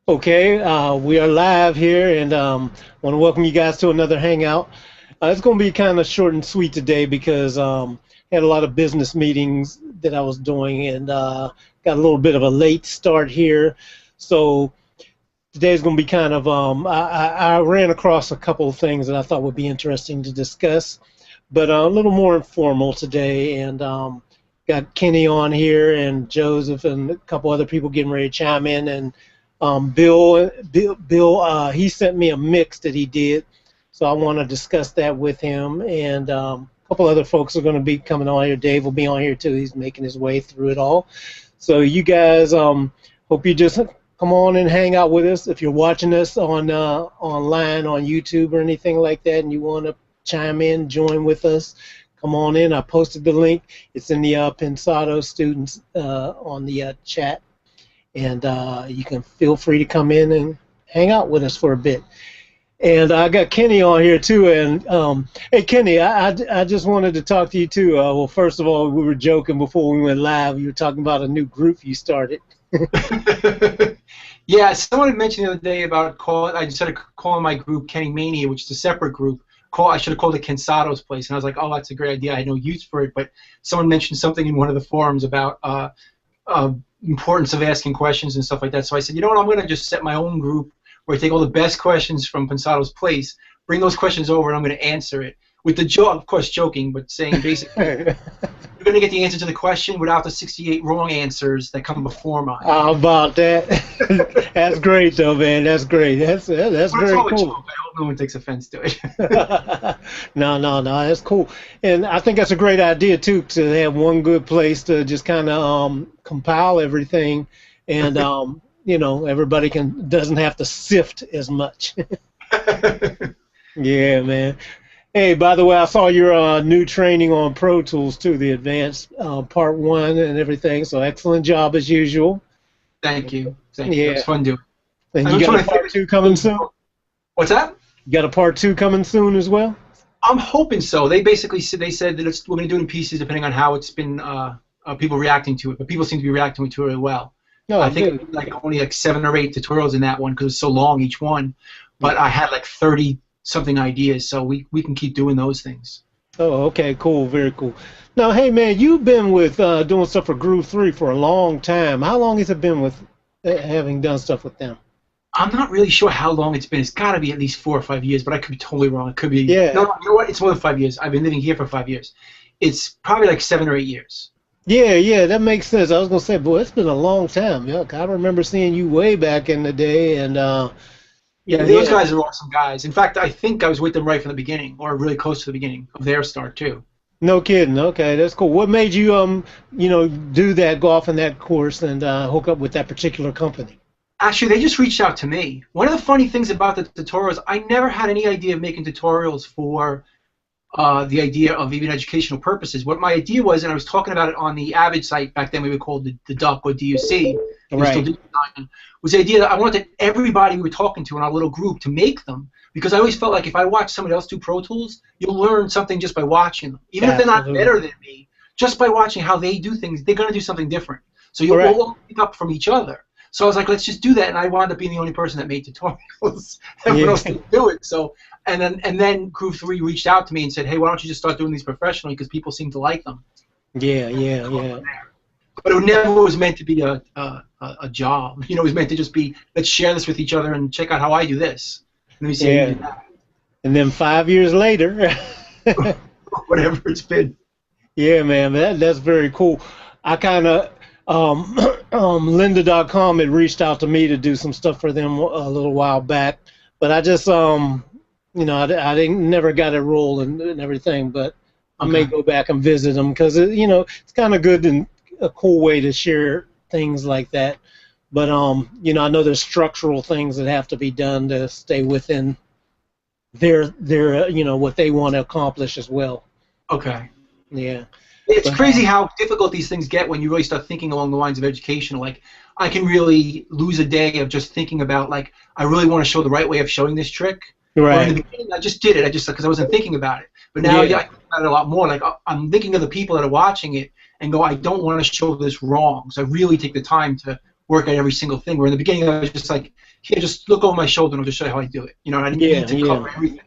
Okay, we are live here, and want to welcome you guys to another Hangout. It's going to be kind of short and sweet today because I had a lot of business meetings that I was doing, and got a little bit of a late start here. So today's going to be kind of I ran across a couple of things that I thought would be interesting to discuss, but a little more informal today, and got Kenny on here and Joseph and a couple other people getting ready to chime in, and Bill, he sent me a mix that he did, so I want to discuss that with him. And a couple other folks are going to be coming on here. Dave will be on here too. He's making his way through it all. So you guys, hope you just come on and hang out with us. If you're watching us on online on YouTube or anything like that, and you want to chime in, join with us, come on in. I posted the link. It's in the Pensado students on the chat. And you can feel free to come in and hang out with us for a bit. And I got Kenny on here too. And hey, Kenny, I just wanted to talk to you too. Well, first of all, we were joking before we went live. You were talking about a new group you started. Yeah, someone had mentioned the other day about I started calling my group Kenny Mania, which is a separate group. I should have called it Kensado's Place, and I was like, oh, that's a great idea. I had no use for it, but someone mentioned something in one of the forums about importance of asking questions and stuff like that. So I said, you know what, I'm going to just set my own group where I take all the best questions from Pensado's Place, bring those questions over, and I'm going to answer it. With the joke, of course, joking, but saying basically, you're going to get the answer to the question without the 68 wrong answers that come before mine. How about that? That's great, though, man. That's great. That's very cool. I hope no one takes offense to it. No. That's cool. And I think that's a great idea, too, to have one good place to just kind of compile everything. And, everybody doesn't have to sift as much. Yeah, man. Hey, by the way, I saw your new training on Pro Tools, too, the advanced part 1 and everything. So excellent job as usual. Thank you. Thank you. It was fun doing. And you got a part 2 coming soon? What's that? You got a part 2 coming soon as well? I'm hoping so. They basically said that we're going to do it in pieces depending on how it's been people reacting to it. But people seem to be reacting to it really well. No, I think only like 7 or 8 tutorials in that one because it's so long each one. But I had like 30 something ideas, so we can keep doing those things. Oh, okay, cool, very cool. Now, hey, man, you've been with doing stuff for Groove 3 for a long time. How long has it been with having done stuff with them? I'm not really sure how long it's been. It's got to be at least 4 or 5 years, but I could be totally wrong. It could be. Yeah. No, you know what? It's more than 5 years. I've been living here for 5 years. It's probably like 7 or 8 years. Yeah, that makes sense. I was gonna say, boy, it's been a long time. Yeah, I remember seeing you way back in the day, and yeah, those guys are awesome guys. In fact, I think I was with them right from the beginning, or really close to the beginning of their start too. No kidding. Okay, that's cool. What made you do that, go off in that course, and hook up with that particular company? Actually, they just reached out to me. One of the funny things about the tutorials, I never had any idea of making tutorials for the idea of even educational purposes. What my idea was, and I was talking about it on the Avid site back then, we would call the Duck or DUC. Right. Was the idea that I wanted everybody we were talking to in our little group to make them, because I always felt like if I watch somebody else do Pro Tools, you'll learn something just by watching them. Even if they're not better than me, just by watching how they do things, they're going to do something different. So you'll all pick up from each other. So I was like, let's just do that, and I wound up being the only person that made tutorials. Everyone else didn't do it. So, and then Groove 3 reached out to me and said, hey, why don't you just start doing these professionally, because people seem to like them. Yeah. But it never was meant to be a job. It was meant to just be, let's share this with each other and check out how I do this. Let me see how you do that. And then 5 years later, whatever it's been. Yeah, man, that's very cool. I kind of Lynda.com had reached out to me to do some stuff for them a little while back, but I just I never got it rolling and everything. But I may go back and visit them because it's kind of good and a cool way to share things like that. But I know there's structural things that have to be done to stay within their what they want to accomplish as well. Okay. Yeah. It's crazy how difficult these things get when you really start thinking along the lines of education. Like, I can really lose a day of just thinking about, like, I really want to show the right way of showing this trick. Right. In the beginning, I just did it. Because I wasn't thinking about it. But now I think about it a lot more. Like, I'm thinking of the people that are watching it and go, I don't want to show this wrong. So I really take the time to work at every single thing. Where in the beginning I was just like, here, just look over my shoulder and I'll just show you how I do it. You know, I didn't need to cover everything.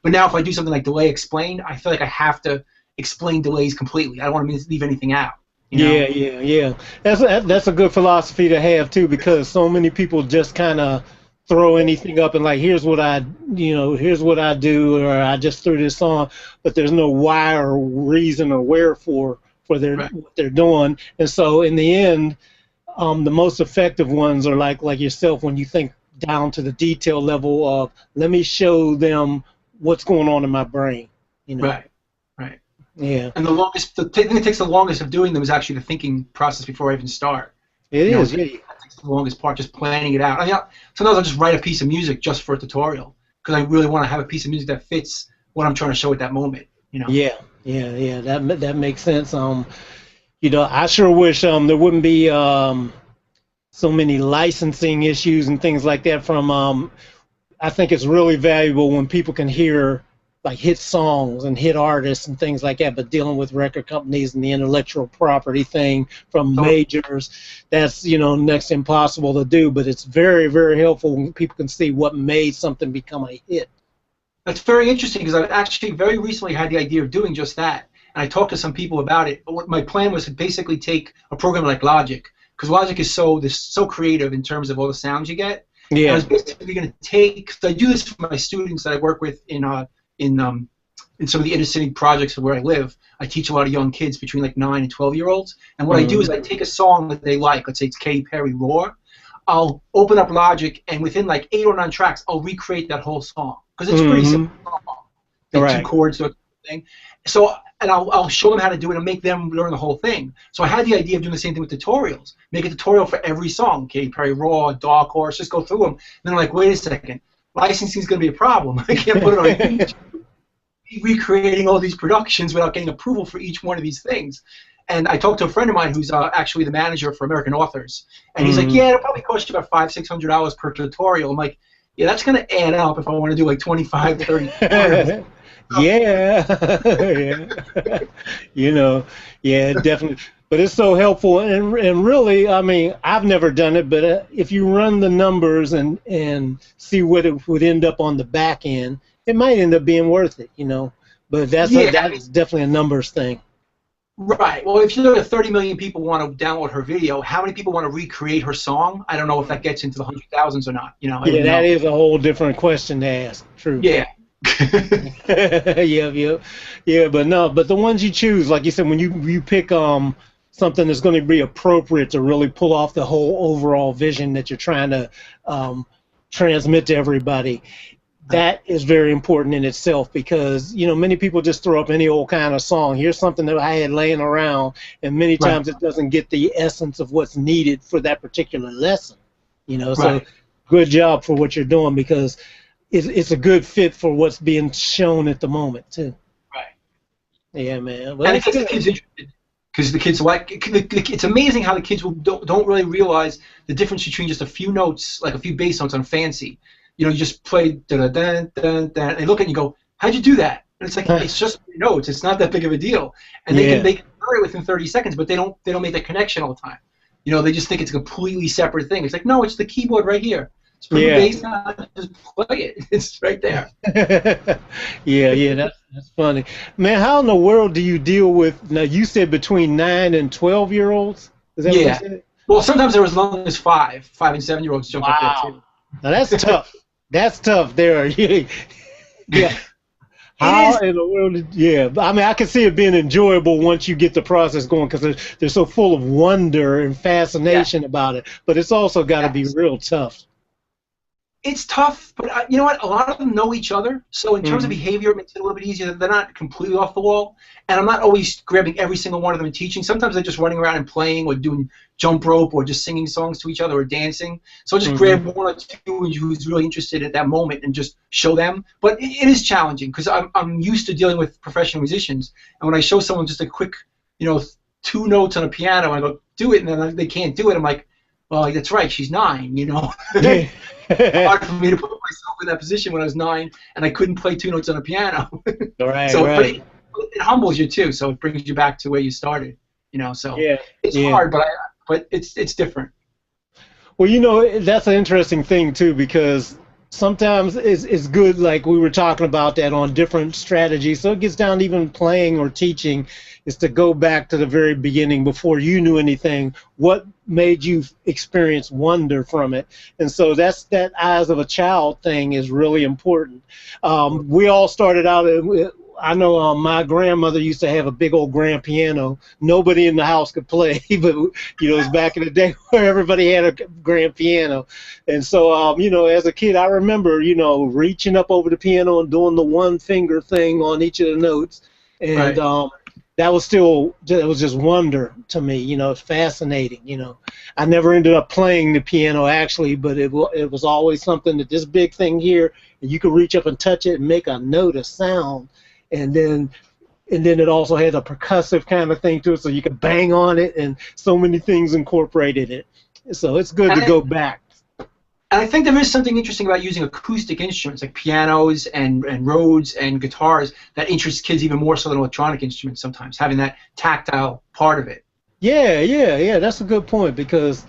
But now if I do something like delay explain, I feel like I have to explain delays completely. I don't want to leave anything out. You know? Yeah. That's a good philosophy to have too, because so many people just kind of throw anything up and like, here's what I do, or I just threw this on, but there's no why or reason or wherefore for what they're doing. And so in the end, the most effective ones are like yourself, when you think down to the detail level of, let me show them what's going on in my brain. You know? Right. Yeah. And the thing that takes the longest of doing them is actually the thinking process before I even start. It is. That takes the longest part, just planning it out. I mean, sometimes I'll just write a piece of music just for a tutorial because I really want to have a piece of music that fits what I'm trying to show at that moment. You know. Yeah. That makes sense. You know, I sure wish there wouldn't be so many licensing issues and things like that from. I think it's really valuable when people can hear like hit songs and hit artists and things like that, but dealing with record companies and the intellectual property thing from majors, that's, you know, next to impossible to do, but it's very, very helpful when people can see what made something become a hit. That's very interesting because I've actually very recently had the idea of doing just that, and I talked to some people about it. But what my plan was to basically take a program like Logic, because Logic is so creative in terms of all the sounds you get. Yeah. And I was basically going to take, so I do this for my students that I work with in some of the inner city projects where I live. I teach a lot of young kids between like 9 and 12-year-olds, and what I do is I take a song that they like, let's say it's Katy Perry, Roar. I'll open up Logic, and within like 8 or 9 tracks, I'll recreate that whole song because it's pretty simple. Like 2 chords or thing. So, and I'll show them how to do it and make them learn the whole thing. So I had the idea of doing the same thing with tutorials. Make a tutorial for every song, Katy Perry, Raw, Dark Horse, just go through them. And then I'm like, wait a second, licensing is going to be a problem. I can't put it on YouTube. Recreating all these productions without getting approval for each one of these things. And I talked to a friend of mine who's actually the manager for American Authors. And he's like, yeah, it'll probably cost you about $500-600 per tutorial. I'm like, yeah, that's going to add up if I want to do like 25, 30 tutorials. Yeah. You know, yeah, definitely. But it's so helpful, and really, I mean, I've never done it, but if you run the numbers and see what it would end up on the back end, it might end up being worth it, you know. But that is definitely a numbers thing. Right. Well, if you know that 30 million people want to download her video, how many people want to recreate her song? I don't know if that gets into the 100,000s or not. You know. Yeah, that is a whole different question to ask. True. Yeah. Yeah, but the ones you choose, like you said, when you pick something that's going to be appropriate to really pull off the whole overall vision that you're trying to transmit to everybody, that is very important in itself, because, you know, many people just throw up any old kind of song. Here's something that I had laying around, and many times it doesn't get the essence of what's needed for that particular lesson, you know. So good job for what you're doing, because it's a good fit for what's being shown at the moment too. Right. Yeah, man. Well, and it gets the kids interested, because the kids like it's amazing how the kids don't really realize the difference between just a few notes, like a few bass notes on Fancy. You know, you just play da da da da, and they look at it and you go, "How'd you do that?" And it's like, it's just notes. It's not that big of a deal, and they can learn it within 30 seconds, but they don't make that connection all the time. You know, they just think it's a completely separate thing. It's like, no, it's the keyboard right here. It's from the bass line, just play it. It's right there. That's funny, man. How in the world do you deal with? Now, you said between 9 and 12-year-olds. Is that what you said? Well, sometimes there was as long as 5 and 7-year-olds jump up there too. Now that's tough. That's tough there. Yeah. How in the world? Yeah. I mean, I can see it being enjoyable once you get the process going, because they're so full of wonder and fascination about it. But it's also got to be real tough. It's tough, but you know what? A lot of them know each other, so in terms of behavior, it makes it a little bit easier. They're not completely off the wall, and I'm not always grabbing every single one of them and teaching. Sometimes they're just running around and playing, or doing jump rope, or just singing songs to each other, or dancing. So I'll just grab 1 or 2 who's really interested at that moment and just show them. But it is challenging, because I'm used to dealing with professional musicians, and when I show someone just a quick, you know, 2 notes on a piano, I go, do it, and then they can't do it. I'm like, well, that's right, she's 9, you know. Hard for me to put myself in that position when I was 9 and I couldn't play 2 notes on a piano. But it humbles you too, so it brings you back to where you started, you know. So it's hard, but it's different. Well, that's an interesting thing too, because sometimes it's good, like we were talking about that on different strategies. So it gets down to even playing or teaching, is to go back to the very beginning before you knew anything. What made you experience wonder from it? And so that eyes of a child thing is really important. We all started out. I know my grandmother used to have a big old grand piano. Nobody in the house could play, but it was back in the day where everybody had a grand piano. And so, as a kid, I remember, reaching up over the piano and doing the one finger thing on each of the notes. And Right. that was just wonder to me, fascinating. I never ended up playing the piano actually, but it was always something that this big thing here, and you could reach up and touch it and make a note, a sound. And then it also had a percussive kind of thing to it, so you could bang on it, and so many things incorporated it. So it's good to go back. And I think there is something interesting about using acoustic instruments like pianos and Rhodes and guitars that interests kids even more so than electronic instruments sometimes, having that tactile part of it. Yeah. That's a good point, because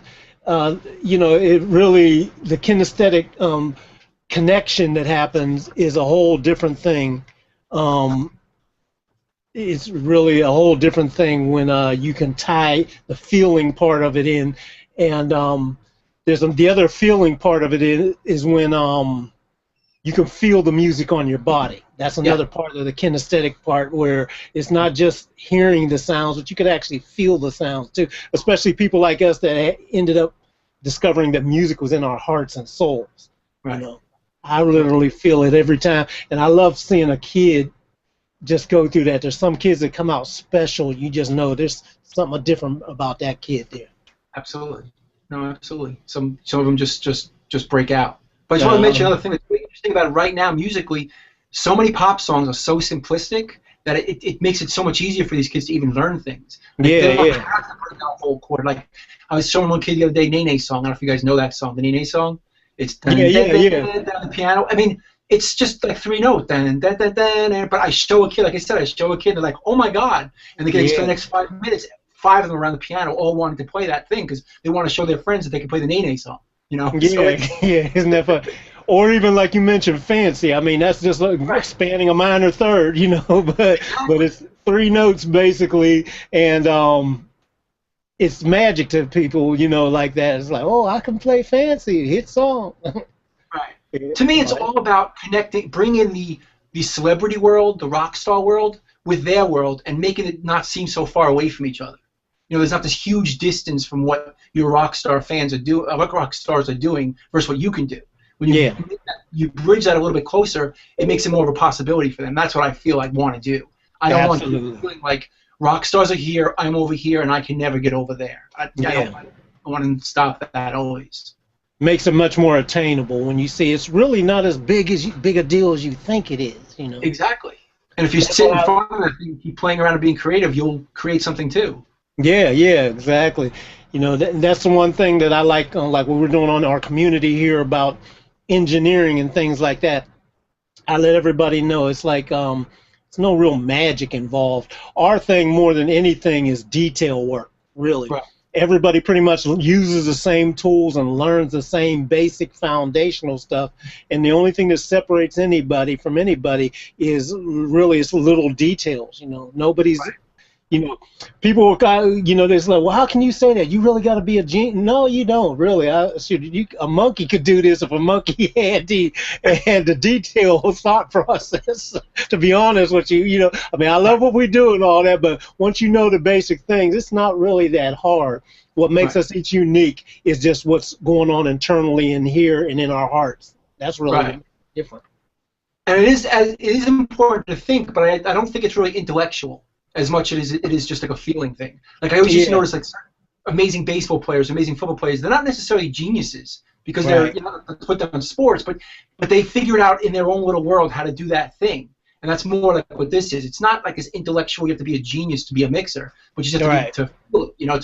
it really, the kinesthetic connection that happens is a whole different thing. It's really a whole different thing when you can tie the feeling part of it in, and there's the other feeling part of it is when you can feel the music on your body. That's Yeah. another part of the kinesthetic part, where it's not just hearing the sounds, but you could actually feel the sounds too. Especially people like us that ended up discovering that music was in our hearts and souls. Right. I literally feel it every time, and I love seeing a kid just go through that. There's some kids that come out special. You just know there's something different about that kid there. Absolutely. No, absolutely. Some of them just break out. But I just want to mention another thing that's really interesting about it right now musically. So many pop songs are so simplistic that it makes it so much easier for these kids to even learn things. Like, they don't have to break down a whole chord. Like, I was showing one kid the other day, Nene song. I don't know if you guys know that song, the Nene song. It's down the piano. I mean, it's just like three notes. But I show a kid, like I said, they're like, oh my God. And they get for the next 5 minutes, 5 of them around the piano all wanted to play that thing because they want to show their friends that they can play the Nene song. Yeah, isn't that fun? Or even like you mentioned, fancy. I mean, that's just like spanning a minor third, but it's three notes basically, and it's magic to people, like that. It's like, oh, I can play fancy, hit song. Right. To me, it's all about connecting, bringing the celebrity world, the rock star world, with their world, and making it not seem so far away from each other. There's not this huge distance from what your rock star fans are doing, what rock stars are doing, versus what you can do. When you bridge that a little bit closer, it makes it more of a possibility for them. That's what I feel I want to do. I don't want to feeling like rock stars are here, I'm over here, and I can never get over there. I want to stop that always. Makes it much more attainable when you see it's really not as big a deal as you think it is. Exactly. And if you sit in front of it and keep playing around and being creative, you'll create something too. Yeah, exactly. That's the one thing that I like what we're doing on our community here about engineering and things like that. I let everybody know it's like it's no real magic involved. Our thing more than anything is detail work, really. Right. Everybody pretty much uses the same tools and learns the same basic foundational stuff, and the only thing that separates anybody from anybody is really it's little details. Nobody's people will they're like, well, how can you say that? You really got to be a genius. No, you don't really. A monkey could do this if a monkey had the detailed thought process. To be honest with you, I mean, I love what we do and all that, but once you know the basic things, it's not really that hard. What makes us each unique is just what's going on internally in here and in our hearts. That's really different. And it is important to think, but I don't think it's really intellectual as much as it is just like a feeling thing. Like I always used to notice, like amazing baseball players, amazing football players, they're not necessarily geniuses because they're put them in sports, but they figured out in their own little world how to do that thing. And that's more like what this is. It's not like as intellectual. You have to be a genius to be a mixer, but you just have to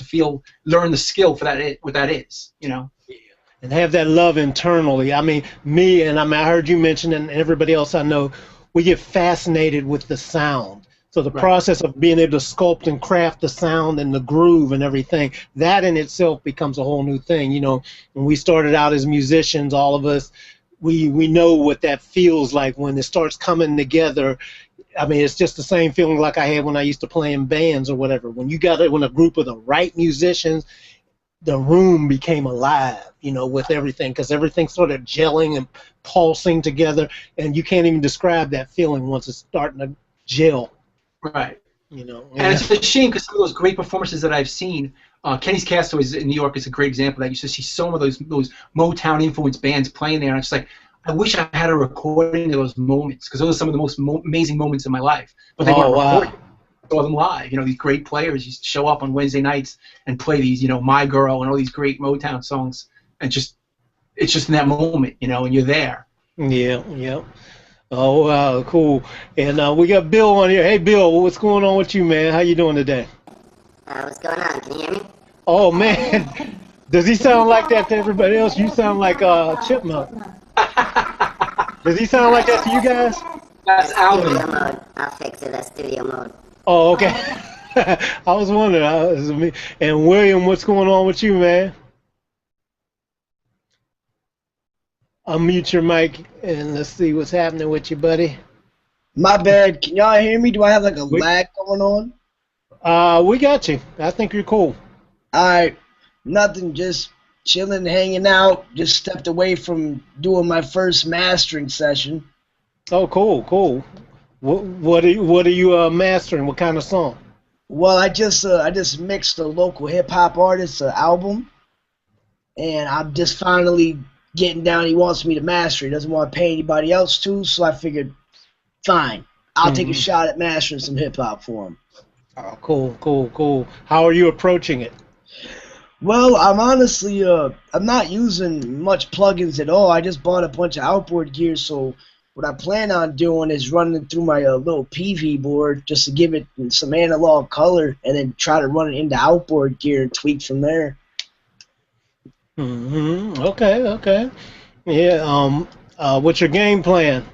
feel, learn the skill for that. What that is, and have that love internally. I mean, I heard you mention, and everybody else I know, we get fascinated with the sound. So the Right. process of being able to sculpt and craft the sound and the groove and everything, that in itself becomes a whole new thing. You know, when we started out as musicians, all of us, we know what that feels like when it starts coming together. I mean, it's just the same feeling like I had when I used to play in bands or whatever. When you got it, when a group of the right musicians, the room became alive, you know, with everything, because everything started gelling and pulsing together, and you can't even describe that feeling once it's starting to gel, Right. you know. And Yeah. it's a shame because some of those great performances that I've seen, Kenny's Castaways in New York is a great example of that. You used to see some of those Motown influenced bands playing there, and it's like, I wish I had a recording of those moments because those are some of the most amazing moments in my life. But they Oh weren't recorded. wow. I saw them live. You know, these great players used to show up on Wednesday nights and play these, you know, My Girl and all these great Motown songs, and just it's just in that moment, you know, and you're there. Yeah, yeah. Oh wow, cool. And we got Bill on here. Hey Bill, what's going on with you, man? How you doing today? What's going on? Can you hear me? Oh man, does he sound like that to everybody else? You sound like Chipmunk. Does he sound like that to you guys? That's That's studio Alvin. mode. I'll fix it. That's studio mode. Oh, okay. I was wondering. And William, what's going on with you, man? Unmute your mic and let's see what's happening with you, buddy. My bad. Can y'all hear me? Do I have like a We, lag going on? we got you. I think you're cool. Alright, nothing. Just chilling, hanging out. Just stepped away from doing my first mastering session. Oh, cool, cool. What are you mastering? What kind of song? Well, I just mixed a local hip hop artist's album, and I'm just finally getting down. He wants me to master. He doesn't want to pay anybody else to, so I figured, fine, I'll take a Hmm. shot at mastering some hip hop for him. Oh, cool, cool, cool. How are you approaching it? Well, I'm honestly, I'm not using much plugins at all. I just bought a bunch of outboard gear, so what I plan on doing is running it through my little PV board just to give it some analog color, and then try to run it into outboard gear and tweak from there. Okay, okay. Yeah. What's your game plan?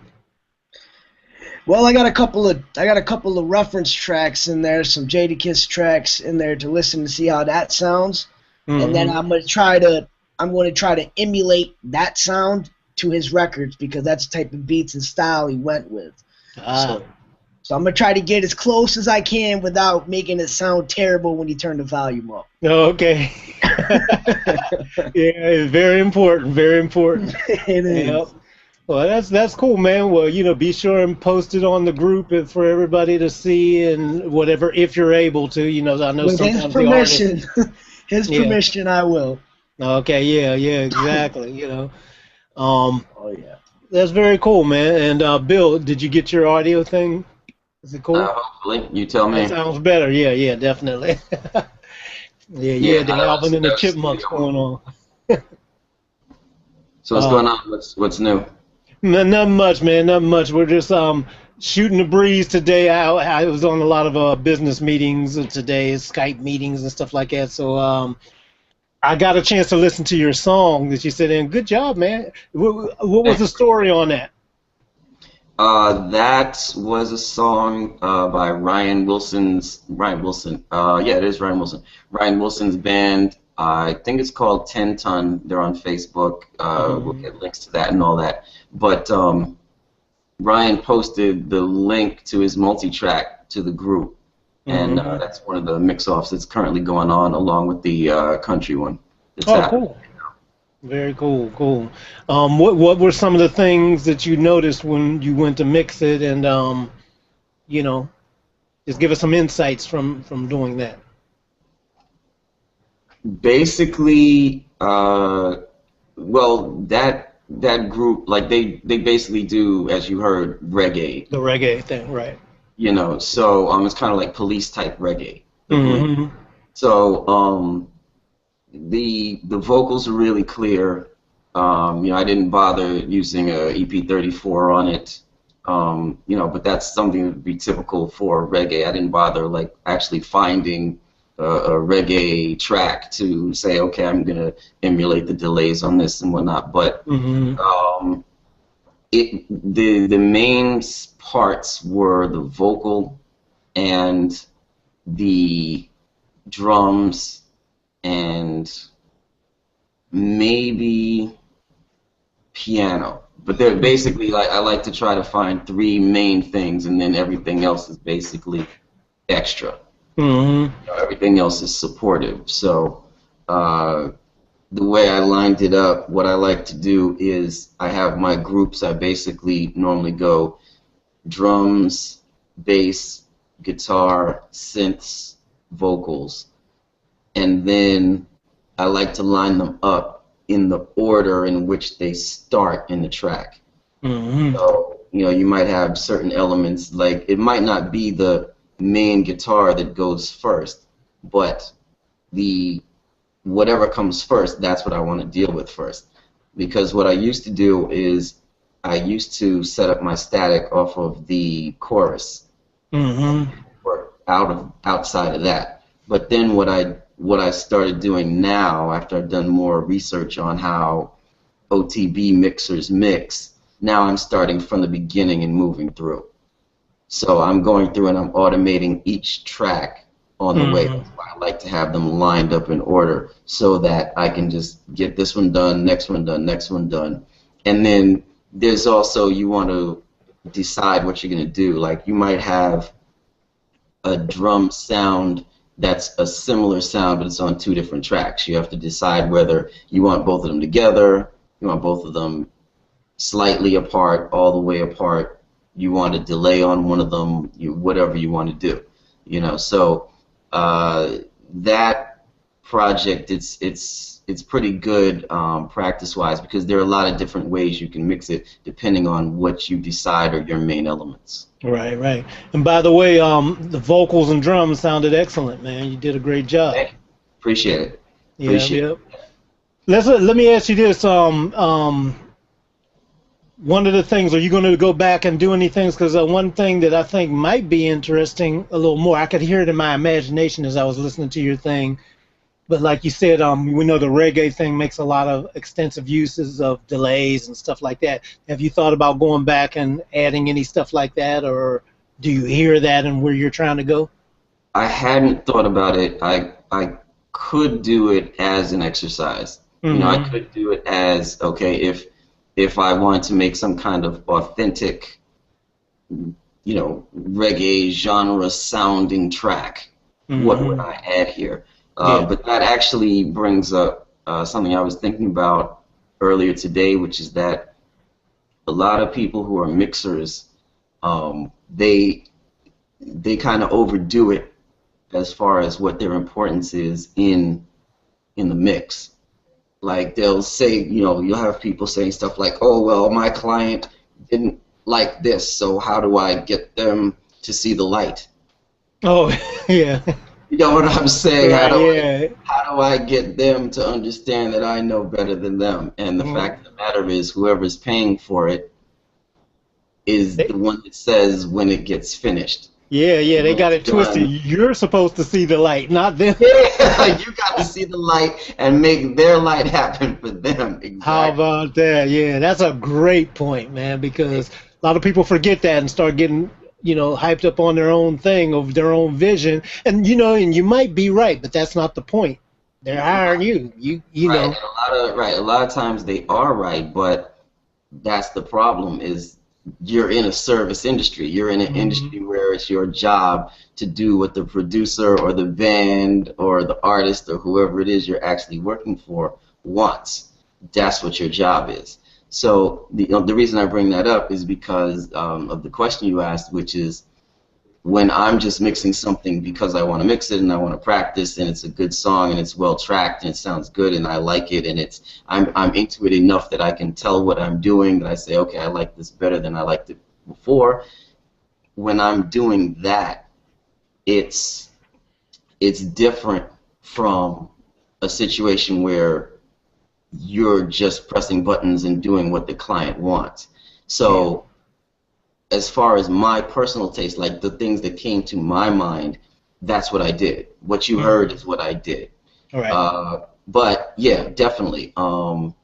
Well, I got a couple of reference tracks in there, some Jadakiss tracks in there to listen to see how that sounds, and then Hmm. I'm going to try to emulate that sound to his records because that's the type of beats and style he went with. Ah. So, so I'm gonna try to get as close as I can without making it sound terrible when you turn the volume up. Okay. Yeah, it's very important. Very important. It Yep. is. Well, that's cool, man. Well, be sure and post it on the group and for everybody to see and whatever, if you're able to. I know With his sometimes the artists. permission, his Yeah. permission, I will. Okay. Yeah. Yeah. Exactly. Um, Oh yeah. that's very cool, man. And Bill, did you get your audio thing? Is it cool? Hopefully, you tell That me. sounds better. Yeah. Yeah. Definitely. Yeah. Yeah, Yeah. The I Alvin and the that's Chipmunks going on. So what's going on? What's new? Not much, man. Not much. We're just shooting the breeze today. I was on a lot of business meetings today, Skype meetings and stuff like that. So I got a chance to listen to your song that you said, and good job, man. What was the story on that? That was a song by Ryan Wilson. Yeah, it is Ryan Wilson. Ryan Wilson's band. I think it's called 10 Ton. They're on Facebook. We'll get links to that and all that. But Ryan posted the link to his multi-track to the group, and that's one of the mix-offs that's currently going on along with the country one. That's Oh, happening. cool. Very cool, cool. What were some of the things that you noticed when you went to mix it, and just give us some insights from doing that. Basically, well, that group, like they basically do, as you heard, reggae. The reggae thing, right? So it's kind of like police type reggae. The group. Mm-hmm. So the vocals are really clear. I didn't bother using a EP34 on it. But that's something that would be typical for reggae. I didn't bother like actually finding a reggae track to say, okay, I'm gonna emulate the delays on this and whatnot. But the main parts were the vocal and the drums, and maybe piano. But they're basically like, I like to try to find three main things, and then everything else is basically extra. Mm-hmm. You know, everything else is supportive. So the way I lined it up, what I like to do is I have my groups. I basically normally go drums, bass, guitar, synths, vocals, and then I like to line them up in the order in which they start in the track. Mm-hmm. So, you know, you might have certain elements, like it might not be the main guitar that goes first, but the whatever comes first, that's what I want to deal with first. Because what I used to do is I used to set up my static off of the chorus, Mm-hmm. or outside of that. But then what I started doing now, after I've done more research on how OTB mixers mix, now I'm starting from the beginning and moving through. So I'm going through and I'm automating each track on the way. That's why I like to have them lined up in order so that I can just get this one done, next one done, next one done. And then there's also, you want to decide what you're going to do. Like you might have a drum sound that's a similar sound, but it's on two different tracks. You have to decide whether you want both of them together, you want both of them slightly apart, all the way apart, you want to delay on one of them, whatever you want to do. You know, so that project, it's pretty good practice-wise, because there are a lot of different ways you can mix it depending on what you decide are your main elements. Right, right. And by the way, the vocals and drums sounded excellent, man. You did a great job. Hey, appreciate it. Yeah, Appreciate yeah. it. Let me ask you this. One of the things, are you going to go back and do anything? Because one thing that I think might be interesting a little more, I could hear it in my imagination as I was listening to your thing. But like you said, we know the reggae thing makes a lot of extensive uses of delays and stuff like that. Have you thought about going back and adding any stuff like that, or do you hear that and where you're trying to go? I hadn't thought about it. I could do it as an exercise. Mm-hmm. You know, I could do it as, okay, if I wanted to make some kind of authentic, you know, reggae genre sounding track, Mm-hmm. what would I add here? Yeah. But that actually brings up something I was thinking about earlier today, which is that a lot of people who are mixers, they kind of overdo it as far as what their importance is in the mix. Like they'll say, you know, you'll have people saying stuff like, oh, well, my client didn't like this, so how do I get them to see the light? Oh, yeah. You know what I'm saying? Right, How do I get them to understand that I know better than them? And the fact of the matter is, whoever's paying for it is the one that says when it gets finished. Yeah, they got it twisted. You're supposed to see the light, not them. Yeah, you got to see the light and make their light happen for them. Exactly. How about that? Yeah, that's a great point, man, because a lot of people forget that and start getting, you know, hyped up on their own thing, of their own vision. And, you know, and you might be right, but that's not the point. They're hiring you. You know. A lot of times they are right, but that's the problem, is you're in a service industry. You're in an industry where it's your job to do what the producer or the band or the artist or whoever it is you're actually working for wants. That's what your job is. So the reason I bring that up is because of the question you asked, which is, when I'm just mixing something because I want to mix it and I want to practice and it's a good song and it's well tracked and it sounds good and I like it and I'm into it enough that I can tell what I'm doing, that I say, okay, I like this better than I liked it before. When I'm doing that, it's different from a situation where you're just pressing buttons and doing what the client wants. So as far as my personal taste, like the things that came to my mind, that's what I did. What you heard is what I did. All right. But yeah, definitely. You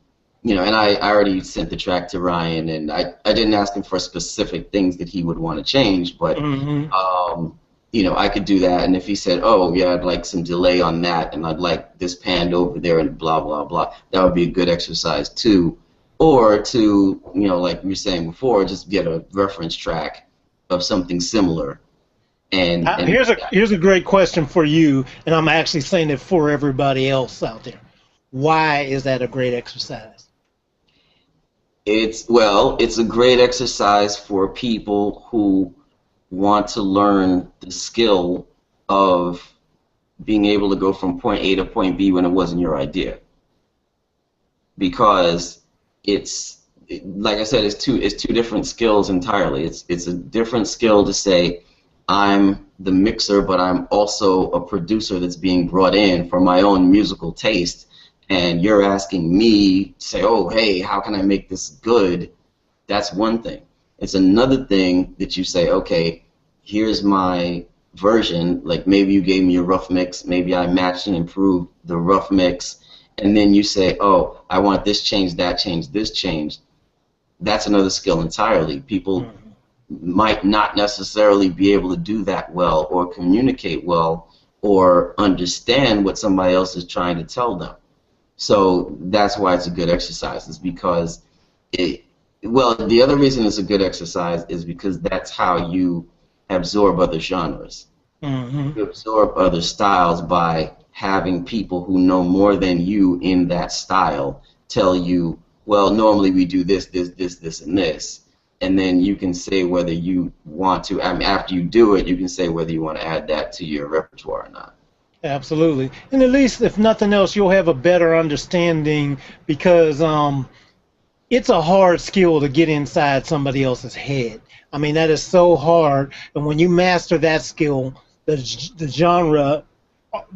know, and I already sent the track to Ryan, and I didn't ask him for specific things that he would want to change, but I could do that, and if he said, oh, yeah, I'd like some delay on that, and I'd like this panned over there, and blah, blah, blah, that would be a good exercise, too. Or to, like you were saying before, just get a reference track of something similar. And here's a great question for you, and I'm actually saying it for everybody else out there. Why is that a great exercise? It's a great exercise for people who want to learn the skill of being able to go from point A to point B when it wasn't your idea. Because like I said, it's two different skills entirely. It's a different skill to say, I'm the mixer, but I'm also a producer that's being brought in for my own musical taste, and you're asking me to say, oh, hey, how can I make this good? That's one thing. It's another thing that you say, okay, here's my version, like maybe you gave me a rough mix, maybe I matched and improved the rough mix, and then you say, oh, I want this change, that change, this change. That's another skill entirely. People might not necessarily be able to do that well or communicate well or understand what somebody else is trying to tell them. So that's why it's a good exercise, is because the other reason it's a good exercise is because that's how you absorb other genres. You absorb other styles by having people who know more than you in that style tell you, well, normally we do this, this, this, this, and this. And then you can say whether you want to, after you do it, you can say whether you want to add that to your repertoire or not. Absolutely. And at least, if nothing else, you'll have a better understanding, because it's a hard skill to get inside somebody else's head. I mean, that is so hard. And when you master that skill, the genre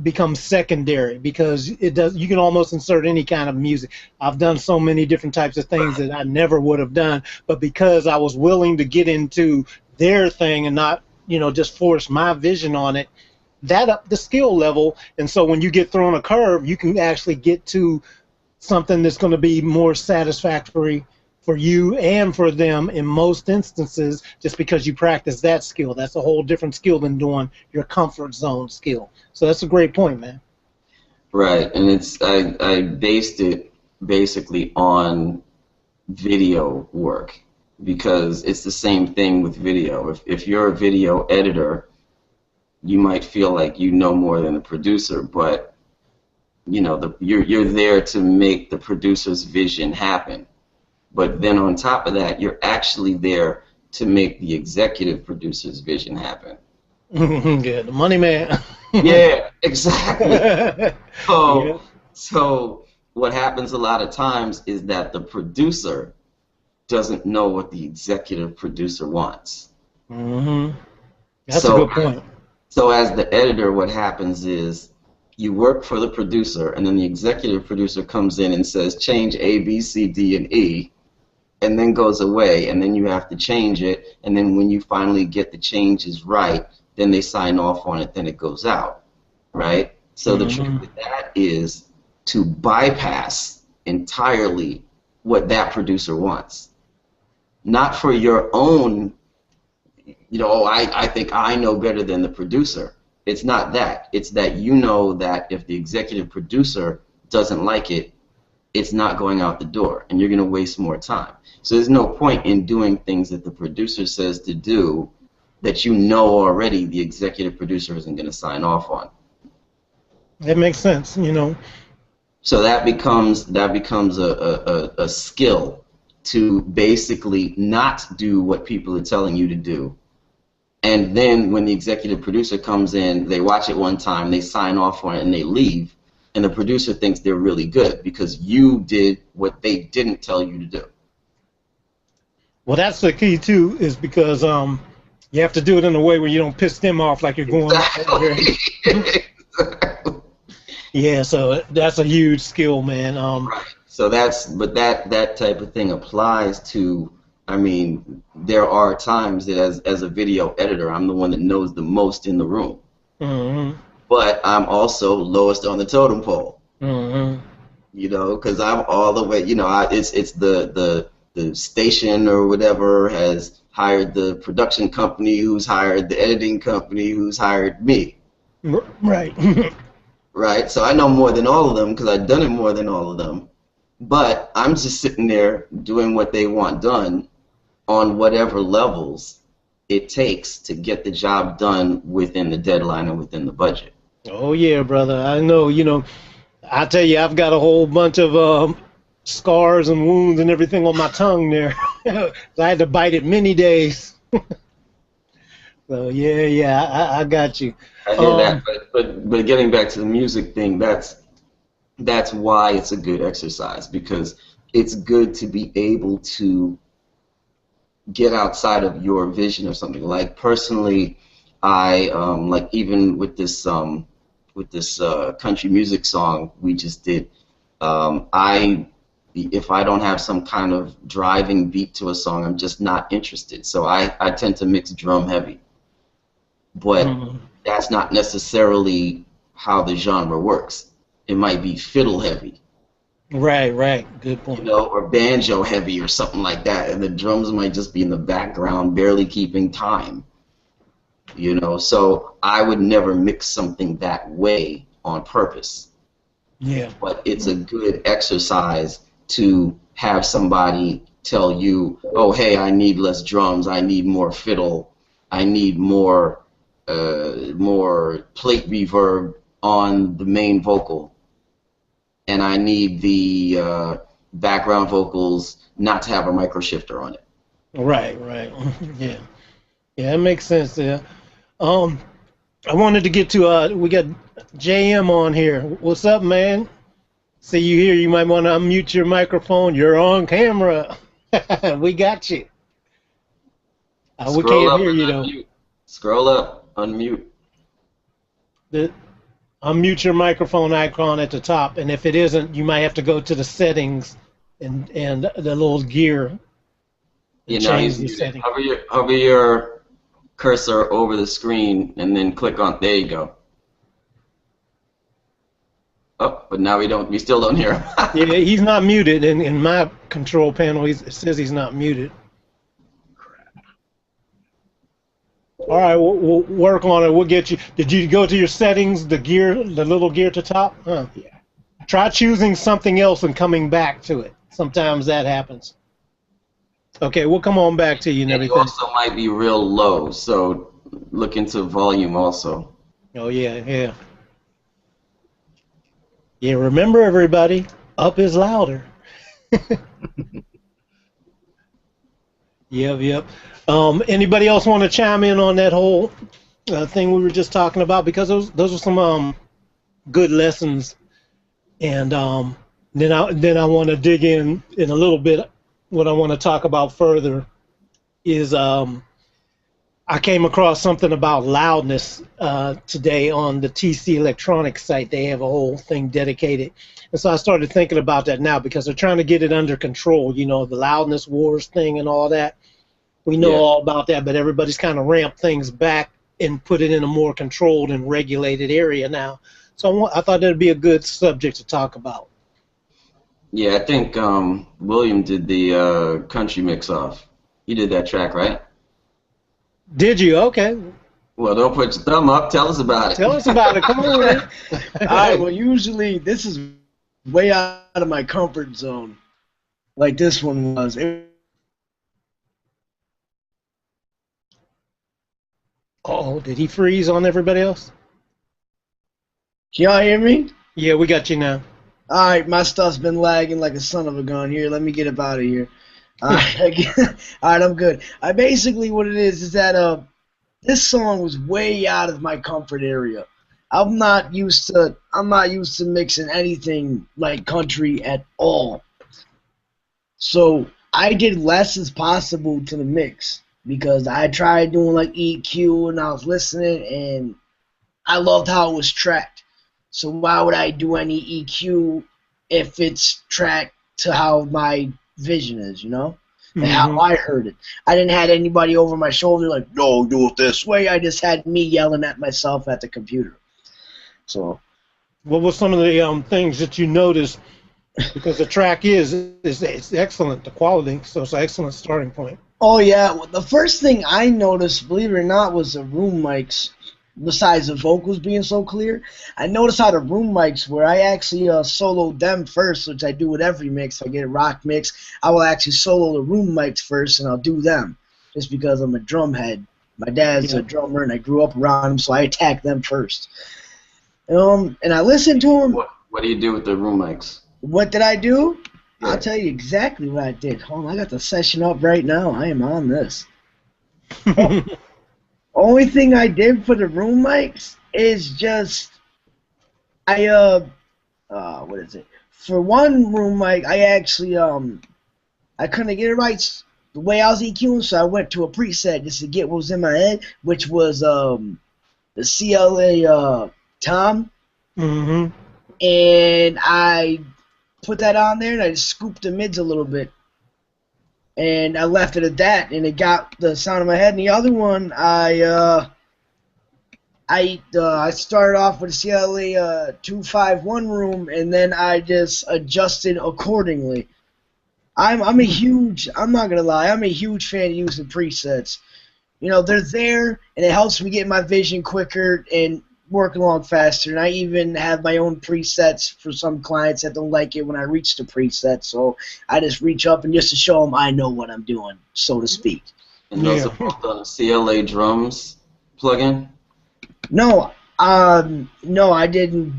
becomes secondary, because you can almost insert any kind of music. I've done so many different types of things that I never would have done, but because I was willing to get into their thing and not, just force my vision on it, that up the skill level. And so when you get thrown a curve, you can actually get to something that's going to be more satisfactory for you and for them in most instances, just because you practice that skill. That's a whole different skill than doing your comfort zone skill. So that's a great point, man. Right, and I based it basically on video work, because it's the same thing with video. If you're a video editor, you might feel like you know more than the producer, but you're there to make the producer's vision happen. But then on top of that, you're actually there to make the executive producer's vision happen. Yeah, the money man. Yeah, exactly. So what happens a lot of times is that the producer doesn't know what the executive producer wants. That's a good point. So as the editor, what happens is you work for the producer, and then the executive producer comes in and says, change A, B, C, D, and E, and then goes away, and then you have to change it, and then when you finally get the changes right, then they sign off on it, then it goes out, right? So the trick with that is to bypass entirely what that producer wants. Not for your own, I think I know better than the producer. It's not that. It's that you know that if the executive producer doesn't like it, it's not going out the door, and you're going to waste more time. So there's no point in doing things that the producer says to do that you know already the executive producer isn't going to sign off on. That makes sense, So that becomes a skill to basically not do what people are telling you to do. And then when the executive producer comes in, they watch it one time, they sign off on it, and they leave. And the producer thinks they're really good because you did what they didn't tell you to do. Well, that's the key, too, is because you have to do it in a way where you don't piss them off like you're going. Exactly. Yeah, so that's a huge skill, man. Right. So that type of thing applies to, there are times that as a video editor, I'm the one that knows the most in the room. But I'm also lowest on the totem pole. Because I'm all the way, it's the the station or whatever has hired the production company, who's hired the editing company, who's hired me. Right. Right? So I know more than all of them because I've done it more than all of them. But I'm just sitting there doing what they want done on whatever levels it takes to get the job done within the deadline and within the budget. Oh yeah, brother. I know. I tell you, I've got a whole bunch of scars and wounds and everything on my tongue there. I had to bite it many days. So yeah, I got you. I hear that, but getting back to the music thing, that's why it's a good exercise, because it's good to be able to get outside of your vision of something. Like personally, I like even with this country music song we just did, if I don't have some kind of driving beat to a song, I'm just not interested. So I tend to mix drum heavy, but that's not necessarily how the genre works. It might be fiddle heavy. Right. Good point. Or banjo heavy or something like that, and the drums might just be in the background, barely keeping time. So I would never mix something that way on purpose. Yeah. But it's a good exercise to have somebody tell you, oh, hey, I need less drums, I need more fiddle, I need more plate reverb on the main vocal, and I need the background vocals not to have a micro shifter on it. Right. Yeah, it makes sense there. I wanted to get to we got JM on here. What's up, man? See you here. You might want to unmute your microphone. You're on camera. We got you. We can't hear you though. Scroll up, unmute. Unmute your microphone icon at the top, and if it isn't, you might have to go to the settings and the little gear. Change the settings. Hover your cursor over the screen and then click on. There you go. Oh, but now we still don't hear him. Yeah, he's not muted. In my control panel, it says he's not muted. All right, we'll work on it. We'll get you. Did you go to your settings, the little gear at the top? Huh. Yeah. Try choosing something else and coming back to it. Sometimes that happens. Okay, we'll come on back to you and everything. You also might be real low, so look into volume also. Oh, yeah. Yeah, remember everybody, up is louder. Yep. Anybody else want to chime in on that whole thing we were just talking about? Because those are some good lessons, and then I want to dig in a little bit. What I want to talk about further is I came across something about loudness today on the TC Electronics site. They have a whole thing dedicated. And so I started thinking about that now because they're trying to get it under control, the loudness wars thing and all that. We know all about that, but everybody's kind of ramped things back and put it in a more controlled and regulated area now. So I thought that would be a good subject to talk about. Yeah, I think William did the country mix-off. You did that track, right? Did you? Okay. Well, don't put your thumb up. Tell us about it. Tell us about it. Come on, man. All right, well, usually this is way out of my comfort zone, like this one was. Oh, did he freeze on everybody else? Can y'all hear me? Yeah, we got you now. All right, my stuff's been lagging like a son of a gun here. Let me get up out of here. All right, I'm good. Basically what it is that this song was way out of my comfort area. I'm not used to mixing anything like country at all. So I did less as possible to the mix because I tried doing like EQ and I was listening and I loved how it was tracked. So why would I do any EQ if it's tracked to how my vision is, and how I heard it? I didn't have anybody over my shoulder like, no, do it this way. I just had me yelling at myself at the computer. So, what were some of the things that you noticed Because the track is it's excellent, the quality, so it's an excellent starting point. Oh yeah, well, the first thing I noticed, believe it or not, was the room mics. Besides the vocals being so clear, I noticed how the room mics were. I actually soloed them first, which I do with every mix. I get a rock mix, I will actually solo the room mics first, and I'll do them, just because I'm a drum head. My dad's a drummer, and I grew up around him, so I attack them first. And I listened to him. What do you do with the room mics? What did I do? Yeah. I'll tell you exactly what I did. Hold on, I got the session up right now. I am on this. Only thing I did for the room mics is just what is it? For one room mic, I actually I couldn't get it right the way I was EQing, so I went to a preset just to get what was in my head, which was the CLA Tom. Mm-hmm. And I put that on there, and I just scooped the mids a little bit. And I left it at that, and it got the sound in my head. And the other one, I started off with a CLA 251 room, and then I just adjusted accordingly. I'm not gonna lie, I'm a huge fan of using presets. You know, they're there, and it helps me get my vision quicker and work along faster. And I even have my own presets for some clients that don't like it when I reach the preset. So I just reach up and just to show them I know what I'm doing, so to speak. And those are both on the CLA drums plugin? No, I didn't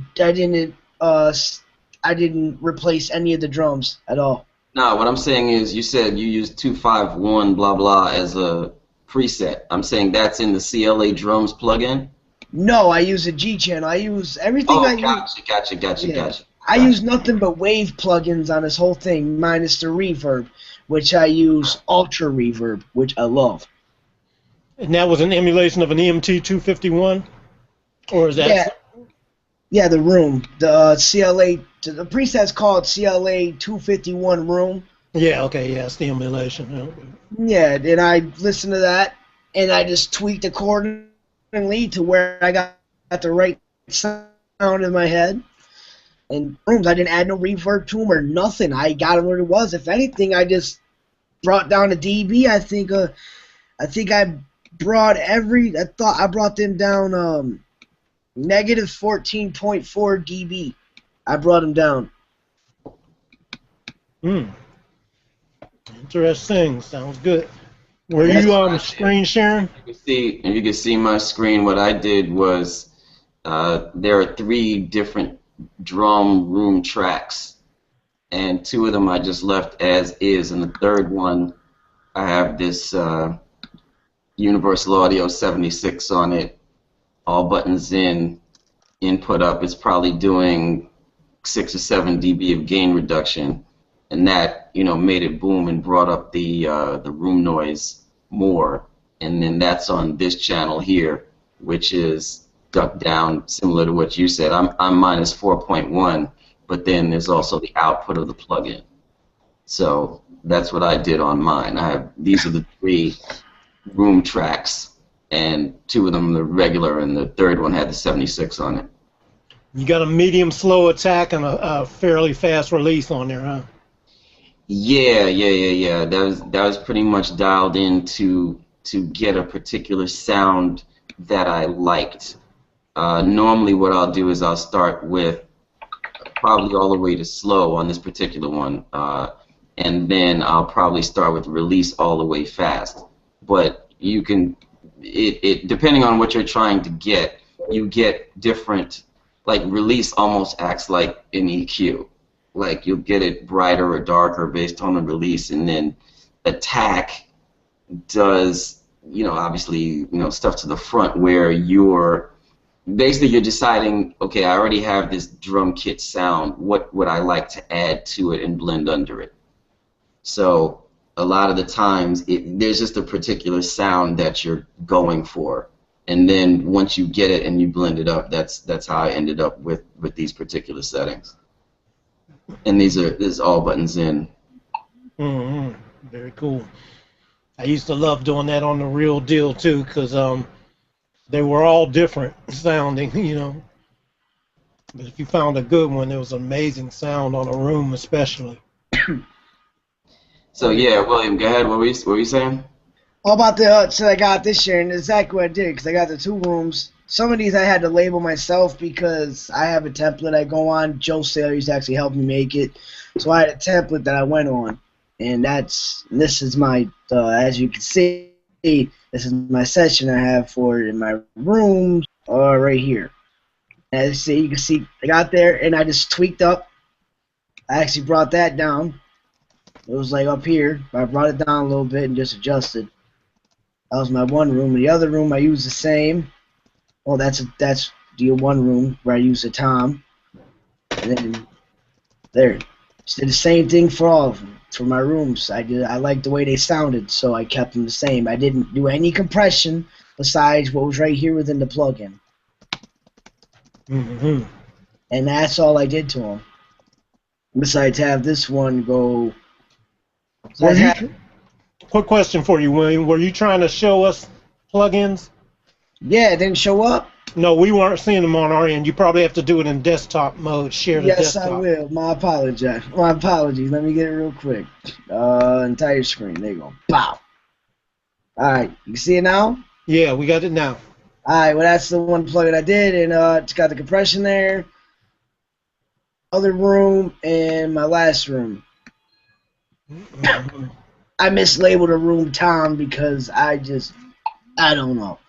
replace any of the drums at all. No, what I'm saying is you said you used 251 blah blah as a preset. I'm saying that's in the CLA drums plugin? No, I use a G channel. I use everything Gotcha. I use nothing but wave plugins on this whole thing, minus the reverb, which I use Ultra Reverb, which I love. And that was an emulation of an EMT 251, or is that? Yeah, the room, the CLA, the preset's called CLA 251 room. Yeah, okay, yeah, it's the emulation. Yeah, and I listened to that, and I just tweaked accordingly to where I got the right sound in my head. And rooms, I didn't add no reverb to them or nothing. I got it where it was. If anything, I just brought down a dB. I think I brought I brought them down negative 14.4 dB. I brought them down. Interesting. Sounds good. Were you screen sharing? You can see my screen. What I did was there are 3 different drum room tracks, and 2 of them I just left as is, and the third one I have this Universal Audio 76 on it, all buttons in, input up. It's probably doing 6 or 7 dB of gain reduction, and that made it boom and brought up the room noise more. And then that's on this channel here, which is ducked down, similar to what you said. I'm minus 4.1, but then there's also the output of the plugin. So that's what I did on mine. These are the 3 room tracks, and 2 of them the regular, and the third one had the 76 on it. You got a medium slow attack and a fairly fast release on there, huh? Yeah. That was pretty much dialed in to get a particular sound that I liked. Normally what I'll do is I'll start with probably all the way to slow on this particular one, and then I'll probably start with release all the way fast. But you can, depending on what you're trying to get, you get different, like release almost acts like an EQ. Like you'll get it brighter or darker based on the release, and then attack does, obviously, stuff to the front where you're deciding, okay, I already have this drum kit sound, what would I like to add to it and blend under it? So a lot of the times there's just a particular sound that you're going for, and then once you get it and you blend it up, that's how I ended up with these particular settings. And this is all buttons in. Very cool. I used to love doing that on the Real Deal too, because they were all different sounding, But if you found a good one, it was amazing sound on a room, especially. So yeah, William, go ahead. What were you saying? All about the so I got this year, and exactly what I did, because I got the 2 rooms. Some of these I had to label myself because I have a template I go on. Joe Saylor used to actually help me make it. So I had a template that I went on. And this is my, as you can see, this is my session I have for in my room right here. As you can see, I got there, and I just tweaked up. I actually brought that down. It was like up here. I brought it down a little bit and just adjusted. That was my one room. The other room I used the same. Well, that's the one room where I used the tom. And then there, just did the same thing for all of them. For my rooms, I liked the way they sounded, so I kept them the same. I didn't do any compression besides what was right here within the plugin. Mm-hmm. And that's all I did to them. Besides have this one go. Quick question for you, William. Were you trying to show us plugins? Yeah, it didn't show up. No, we weren't seeing them on our end. You probably have to do it in desktop mode. Share the desktop. Yes, I will. My apologies. Let me get it real quick. Entire screen. There you go. Pow. All right. You see it now? Yeah, we got it now. All right. Well, that's the one plugin I did, and it's got the compression there. Other room and my last room. Mm-hmm. I mislabeled a room Tom because I don't know.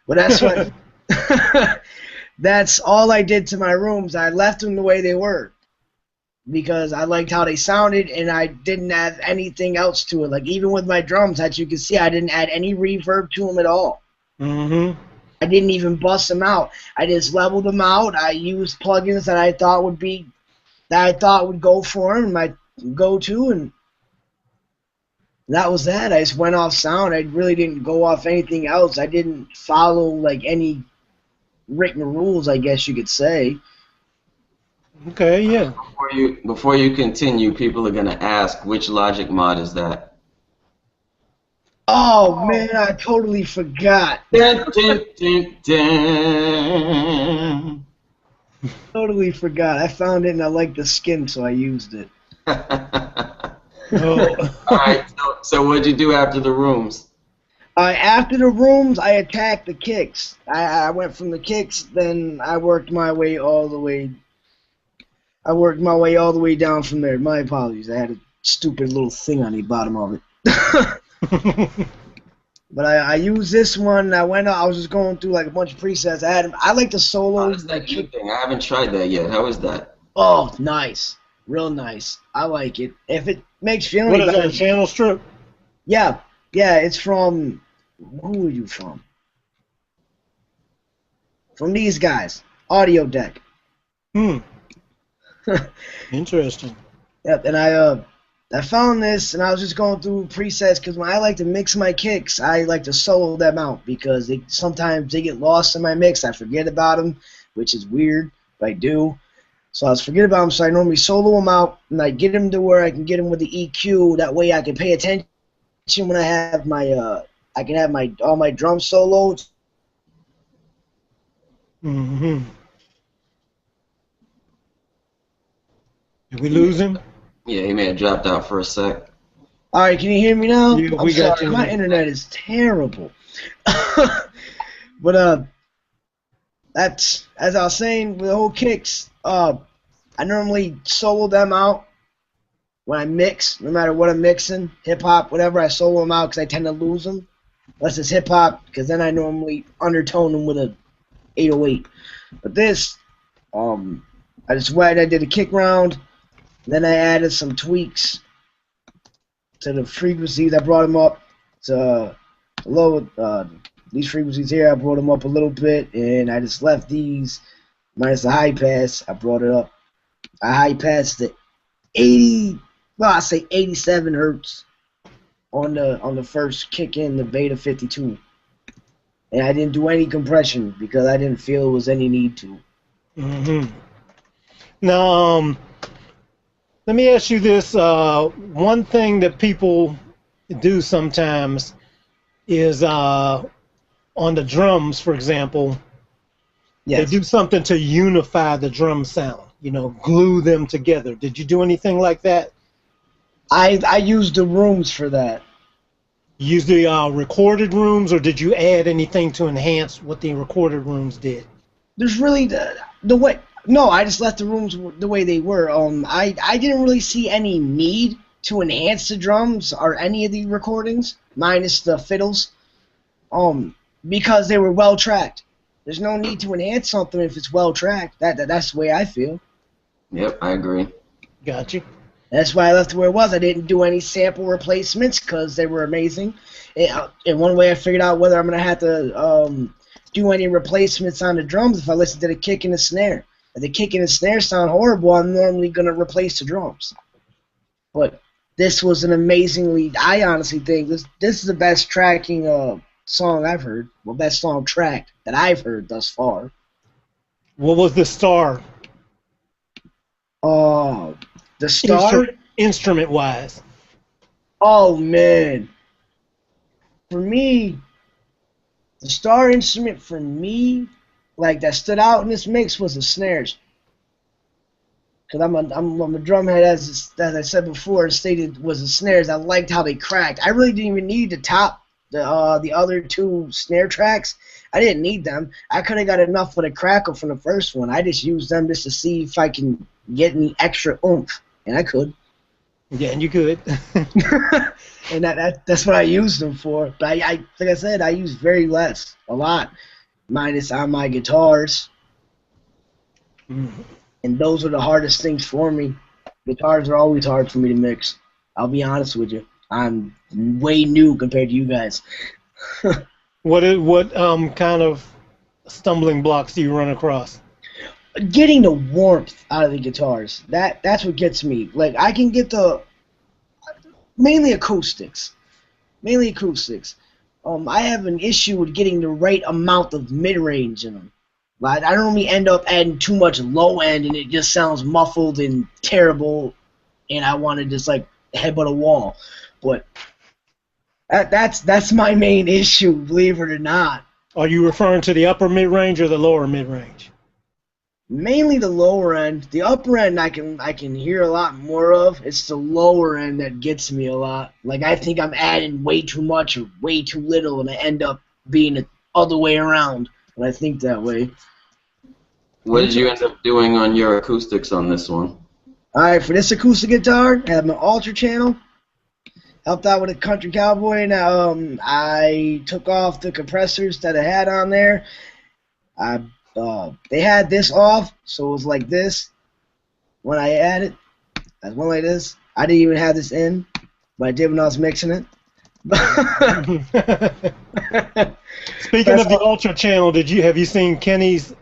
But that's what. That's all I did to my rooms. I left them the way they were because I liked how they sounded, and I didn't add anything else to it. Like even with my drums, as you can see, I didn't add any reverb to them at all. Mm-hmm. I didn't even bust them out. I just leveled them out. I used plugins that I thought would go for them, my go-to, and that was that. I just went off sound. I really didn't go off anything else. I didn't follow like any written rules, I guess you could say. Okay, yeah. Before you continue, people are gonna ask which Logic mod is that. Oh man, I totally forgot. Dun, dun, dun, dun. Totally forgot. I found it and I liked the skin, so I used it. Oh. All right. So what'd you do after the rooms? After the rooms, I attacked the kicks. I went from the kicks, then I worked my way all the way. I worked my way all the way down from there. My apologies. I had a stupid little thing on the bottom of it. But I used this one. I was just going through like a bunch of presets. I like the solos. How's that kick thing? I haven't tried that yet. How is that? Oh, nice. Real nice. I like it. If it makes you feel What any is better. that, channel strip? Yeah, it's from. Who are you from? From these guys. Audio Deck. Interesting. Yep, and I found this, and I was just going through presets because when I like to mix my kicks, I like to solo them out because sometimes they get lost in my mix. I forget about them, which is weird, but I do. So I was forgetting about them, so I normally solo them out, and I get them to where I can get them with the EQ. That way I can pay attention when I have my, I can have all my drum solos. Mm-hmm. Did we lose him? Yeah, he may have dropped out for a sec. All right, can you hear me now? Yeah, I'm sorry, my internet is terrible. But that's, as I was saying, with the whole kicks, I normally solo them out when I mix, no matter what I'm mixing, hip-hop, whatever, I solo them out because I tend to lose them. Unless it's hip-hop, because then I normally undertone them with a 808. But this, I just went, I did a kick round, then I added some tweaks to the frequencies. I brought them up to low, these frequencies here, I brought them up a little bit, and I just left these minus the high pass. I brought it up. I high passed the 80, well, I say 87 hertz on the first kick in the Beta 52, and I didn't do any compression because I didn't feel there was any need to. Mm-hmm. Now, let me ask you this. One thing that people do sometimes is on the drums, for example, They Yes. do something to unify the drum sound, glue them together. Did you do anything like that? I used the rooms for that. You use the recorded rooms, or did you add anything to enhance what the recorded rooms did? There's really the way. No, I just left the rooms the way they were. I didn't really see any need to enhance the drums or any of the recordings, minus the fiddles, because they were well tracked. There's no need to enhance something if it's well tracked. That's the way I feel. Yep, I agree. Got you. That's why I left it where it was. I didn't do any sample replacements because they were amazing. In one way, I figured out whether I'm going to have to do any replacements on the drums if I listen to the kick and the snare. If the kick and the snare sound horrible, I'm normally going to replace the drums. But this was an amazingly, I honestly think, this is the best tracking song I've heard. Well, best song tracked that I've heard thus far. What was the star? The star? Instrument-wise. Oh, man. For me, the star instrument for me, like that stood out in this mix, was the snares. Because I'm a drumhead, as I said before, stated was the snares. I liked how they cracked. I really didn't even need to top the other two snare tracks. I didn't need them. I could have got enough for the crackle from the first one. I just used them just to see if I can get any extra oomph, and I could. Yeah, and you could. And that's what I used them for. But I like I said, I use very less, a lot, minus on my guitars. And those are the hardest things for me. Guitars are always hard for me to mix. I'll be honest with you. I'm way new compared to you guys. What kind of stumbling blocks do you run across? Getting the warmth out of the guitars. That's what gets me. Like, I can get mainly acoustics. I have an issue with getting the right amount of mid-range in them. Like, I normally end up adding too much low end, and it just sounds muffled and terrible, and I want to just like headbutt a wall. But that's my main issue, believe it or not. Are you referring to the upper mid-range or the lower mid-range? Mainly the lower end. The upper end I can hear a lot more of. It's the lower end that gets me a lot. Like, I think I'm adding way too much or way too little, and I end up being the other way around when I think that way. What did you end up doing on your acoustics on this one? Alright, for this acoustic guitar, I have my Ultra channel. Helped out with a Country Cowboy, and I took off the compressors that I had on there. They had this off, so it was like this. When I added, it went like this. I didn't even have this in, but I did when I was mixing it. Speaking of the Ultra channel, have you seen Kenny's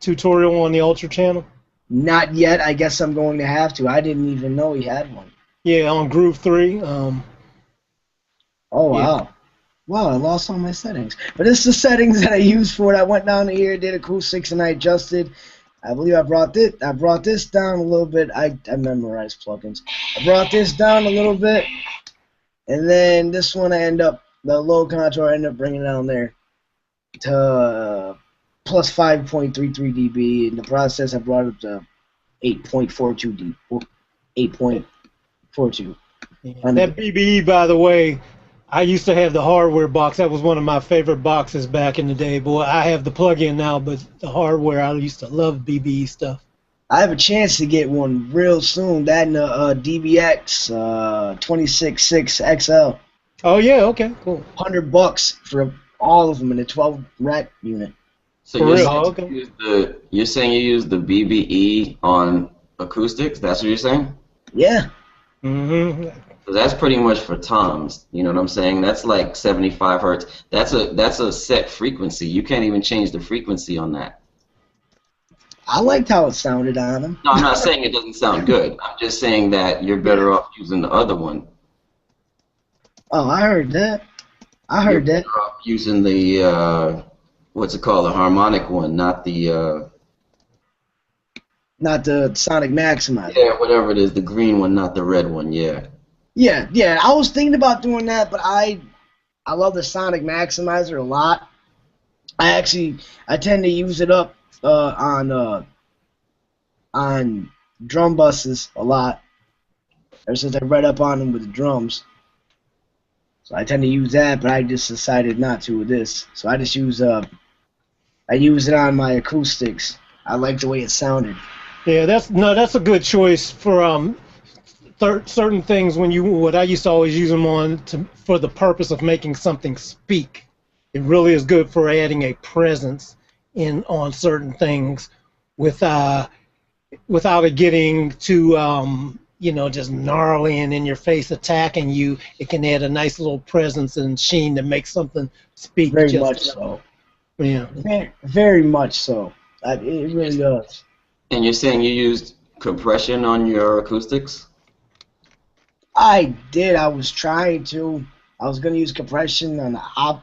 tutorial on the Ultra channel? Not yet. I guess I'm going to have to. I didn't even know he had one. Yeah, on Groove 3. Oh, wow. Yeah. Wow, I lost all my settings. But this is the settings that I used for it. I went down here, did acoustics, and I adjusted. I believe I brought this down a little bit. I memorized plugins. I brought this down a little bit. And then this one the low contour, I ended up bringing it down there to plus 5.33 dB. In the process, I brought it up to 8.42 dB. 8.42. Yeah. That BBE, by the way, I used to have the hardware box. That was one of my favorite boxes back in the day. Boy, I have the plug-in now, but the hardware, I used to love BBE stuff. I have a chance to get one real soon. That and a DBX 26.6 XL. Oh yeah, okay, cool. $100 for all of them in a 12 rack unit. So you're saying you use the BBE on acoustics? That's what you're saying? Yeah. Mm-hmm. So that's pretty much for toms. You know what I'm saying? That's like 75 hertz. That's a set frequency. You can't even change the frequency on that. I liked how it sounded on them. No, I'm not saying it doesn't sound good. I'm just saying that you're better off using the other one. Oh, I heard that. You're better off using the what's it called? The harmonic one, not the Sonic Maximizer. Yeah, whatever it is, the green one, not the red one. Yeah. Yeah. I was thinking about doing that, but I love the Sonic Maximizer a lot. I tend to use it up on drum buses a lot. Ever since I read up on them with the drums. So I tend to use that, but I just decided not to with this. So I just use I use it on my acoustics. I like the way it sounded. Yeah, that's a good choice for certain things. What I used to always use them for the purpose of making something speak. It really is good for adding a presence on certain things without it getting too just gnarly and in your face attacking you. It can add a nice little presence and sheen to make something speak. Very much so. Yeah. Very much so. It really does. And you're saying you used compression on your acoustics? I did. I was trying to. I was going to use compression on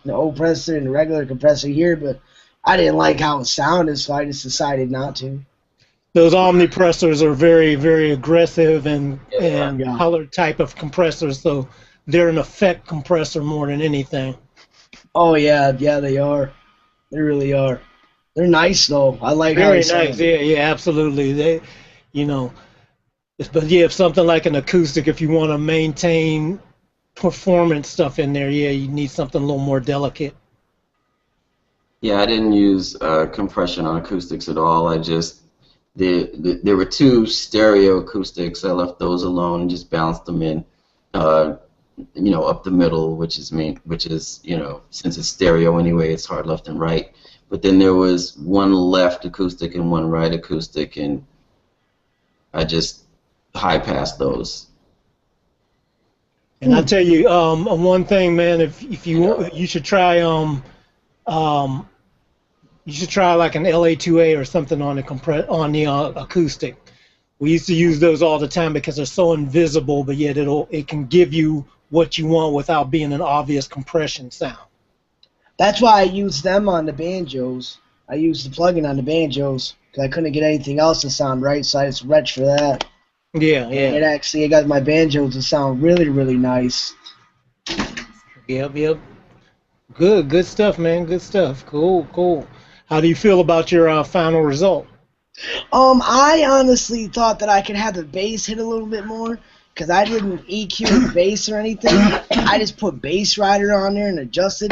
the oppressor and the regular compressor here, but I didn't like how it sounded, so I just decided not to. Those omnipressors are very, very aggressive and colored type of compressors, so they're an effect compressor more than anything. Oh yeah, they are. They really are. They're nice though. I like how very they sound. nice. Yeah, absolutely. But if something like an acoustic, if you want to maintain performance stuff in there, you need something a little more delicate. Yeah, I didn't use compression on acoustics at all. I just there were two stereo acoustics. I left those alone and just balanced them in, up the middle, which is since it's stereo anyway, it's hard left and right. But then there was one left acoustic and one right acoustic, and I just high passed those. And I tell you, one thing, man, if you should try you should try like an LA2A or something on the acoustic. We used to use those all the time because they're so invisible, but yet it can give you what you want without being an obvious compression sound. That's why I used them on the banjos. I used the plugin on the banjos because I couldn't get anything else to sound right, so I just retched for that. Yeah. It got my banjos to sound really, really nice. Yep. Good stuff, man. Good stuff. Cool. How do you feel about your final result? I honestly thought that I could have the bass hit a little bit more because I didn't EQ the bass or anything. I just put bass rider on there and adjusted.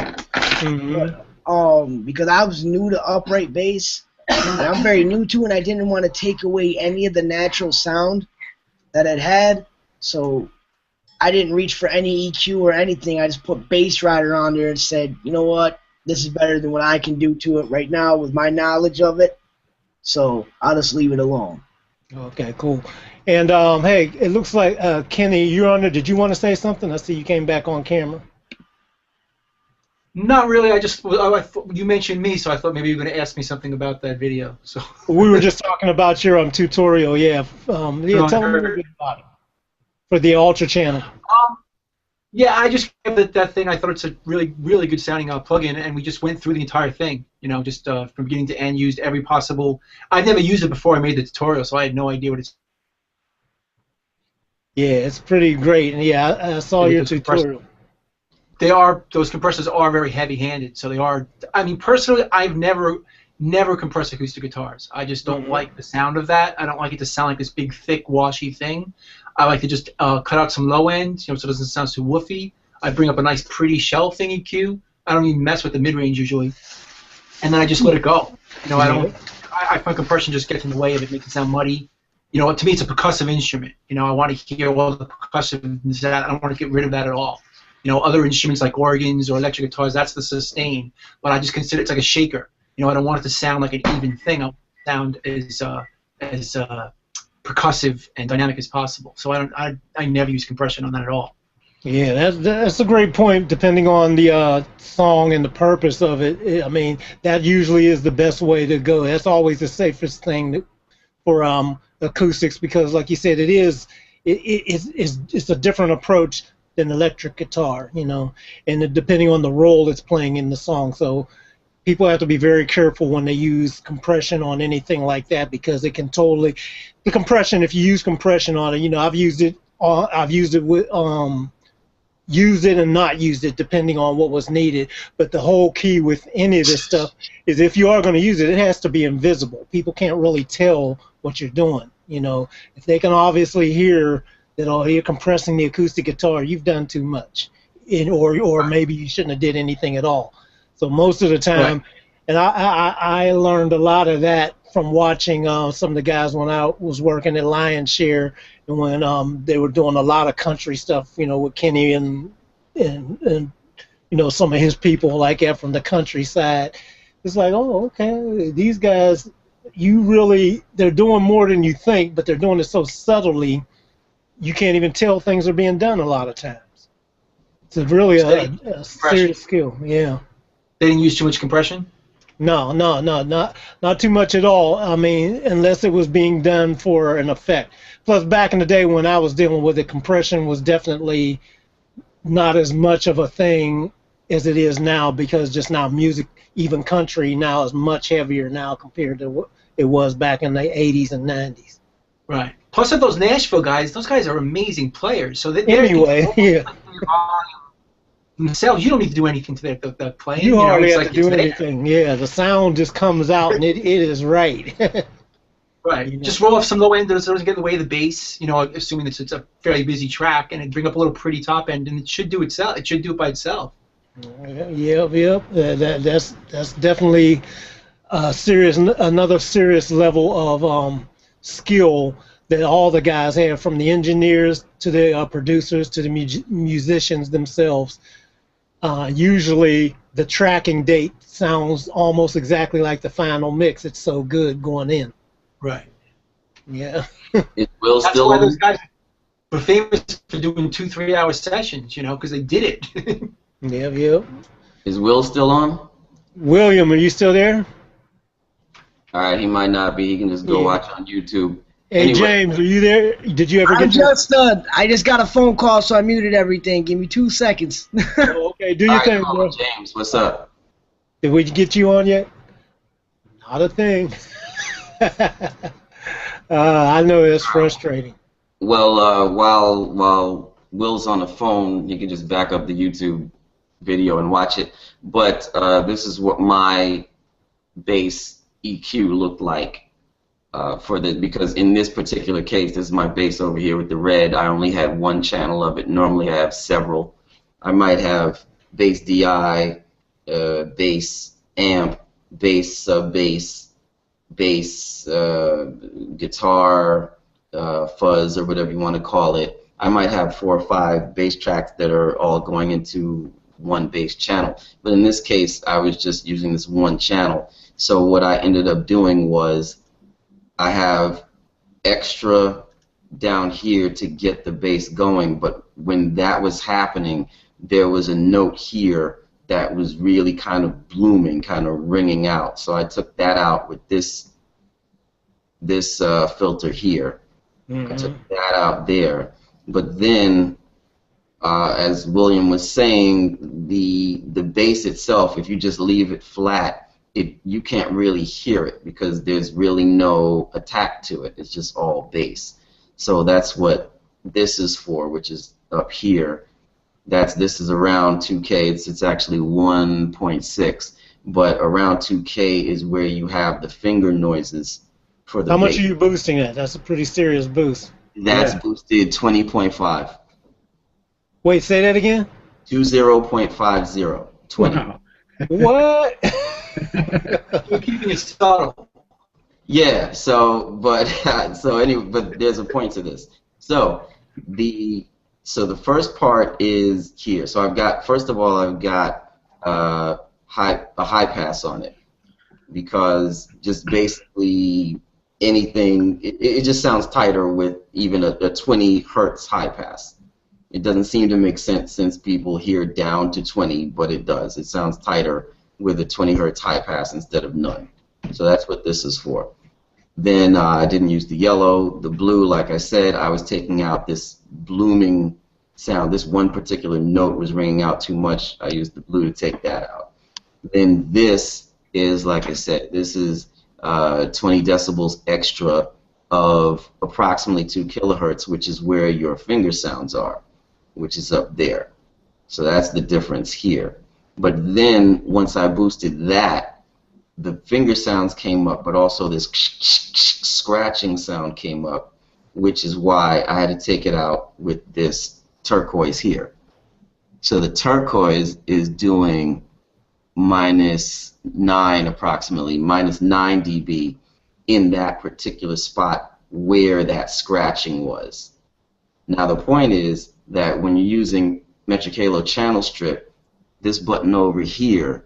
Because I was new to upright bass, and I'm very new to it, and I didn't want to take away any of the natural sound that it had, so I didn't reach for any EQ or anything. I just put bass rider on there and said, you know what, this is better than what I can do to it right now with my knowledge of it, so I'll just leave it alone. Okay, cool. And hey, it looks like Kenny, you're on there. Did you want to say something? I see you came back on camera. Not really. You mentioned me, so I thought maybe you were going to ask me something about that video. So we were just talking about your tutorial. Yeah. Tell me a little bit about it for the Ultra channel. Yeah, I just gave that thing. I thought it's a really, really good sounding plugin, and we just went through the entire thing. Just from beginning to end, used every possible. I'd never used it before I made the tutorial, so I had no idea what it's. Yeah, it's pretty great, and yeah, I saw your tutorial. Those compressors are very heavy-handed, so they are. I mean, personally, I've never compressed acoustic guitars. I just don't like the sound of that. I don't like it to sound like this big, thick, washy thing. I like to just cut out some low end, so it doesn't sound too woofy. I bring up a nice, pretty shelving EQ. I don't even mess with the mid-range usually, and then I just let it go. I find compression just gets in the way of it, makes it sound muddy. To me, it's a percussive instrument. I want to hear all the percussiveness. I don't want to get rid of that at all. Other instruments like organs or electric guitars, that's the sustain. But I just consider it's like a shaker. I don't want it to sound like an even thing. I want it to sound as percussive and dynamic as possible. So I never use compression on that at all. Yeah, that's a great point. Depending on the song and the purpose of it, I mean, that usually is the best way to go. That's always the safest thing for acoustics because, like you said, it's a different approach than electric guitar, and depending on the role it's playing in the song. So people have to be very careful when they use compression on anything like that because it can totally, if you use compression on it, I've used it with used it and not used it depending on what was needed. But the whole key with any of this stuff is if you are going to use it, it has to be invisible. People can't really tell what you're doing. You know, if they can obviously hear that, oh, you're compressing the acoustic guitar, you've done too much, or maybe you shouldn't have did anything at all. So most of the time, and I learned a lot of that from watching some of the guys when I was working at Lion's Share, and when they were doing a lot of country stuff, you know, with Kenny and you know, some of his people like that from the countryside. It's like, oh, okay, these guys, they're doing more than you think, but they're doing it so subtly, you can't even tell things are being done a lot of times. It's really a serious skill, yeah. They didn't use too much compression? No, not too much at all. I mean, unless it was being done for an effect. Plus, back in the day when I was dealing with it, compression was definitely not as much of a thing as it is now, because just now music, even country now, is much heavier now compared to what it was back in the 80s and 90s. Right. Plus, of those Nashville guys, those guys are amazing players. So anyway, yeah. Themselves, you don't need to do anything to their playing. You hardly have to do anything. Yeah, the sound just comes out and it is right. Right. You know? Just roll off some low end that doesn't get in the way of the bass. You know, assuming that it's a fairly busy track, and bring up a little pretty top end, and it should do itself. It should do it by itself. Yep. That's definitely another serious level of skill that all the guys have, from the engineers to the producers to the musicians themselves. Usually the tracking date sounds almost exactly like the final mix. It's so good going in. Right. Yeah. It will That's still. why those guys were famous for doing 2-3 hour sessions, you know, because they did it. Yep. Is Will still on? William, are you still there? All right, he might not be. He can just go watch on YouTube. Hey, anyway. James, are you there? Did you ever get I just got a phone call, so I muted everything. Give me 2 seconds. Oh, okay, do your thing, bro. James, what's up? Did we get you on yet? Not a thing. I know it's frustrating. Well, while Will's on the phone, you can just back up the YouTube video and watch it. But this is what my bass EQ looked like because in this particular case, this is my bass over here with the red. I only had one channel of it. Normally I have several. I might have bass DI, bass amp, bass sub-bass, bass guitar, fuzz, or whatever you want to call it. I might have 4 or 5 bass tracks that are all going into one bass channel. But in this case, I was just using this one channel. So what I ended up doing was I have extra down here to get the bass going, but when that was happening, there was a note here that was really kind of blooming, kind of ringing out. So I took that out with this filter here. I took that out there. But then, as William was saying, the bass itself, if you just leave it flat, you can't really hear it because there's really no attack to it. It's just all bass. So that's what this is for, which is up here. This is around 2K. It's actually 1.6, but around 2K is where you have the finger noises for the How much bass. are you boosting at? That's a pretty serious boost. That's boosted 20.5. Wait, say that again? 20.50. 20. Wow. What? You're keeping it subtle. Yeah. But there's a point to this. So the first part is here. So I've got a high pass on it, because just basically anything, it just sounds tighter with even a 20 hertz high pass. It doesn't seem to make sense since people hear down to 20, but it does. It sounds tighter with a 20 hertz high pass instead of none. So that's what this is for. Then I didn't use the yellow. The blue, like I said, I was taking out this blooming sound. This one particular note was ringing out too much. I used the blue to take that out. Then this is, like I said, this is 20 decibels extra of approximately 2 kilohertz, which is where your finger sounds are, which is up there. So that's the difference here. But then once I boosted that, the finger sounds came up, but also this scratching sound came up, which is why I had to take it out with this turquoise here. So the turquoise is doing -9 approximately, -9 dB in that particular spot where that scratching was. Now the point is that when you're using Metric Halo channel strip, this button over here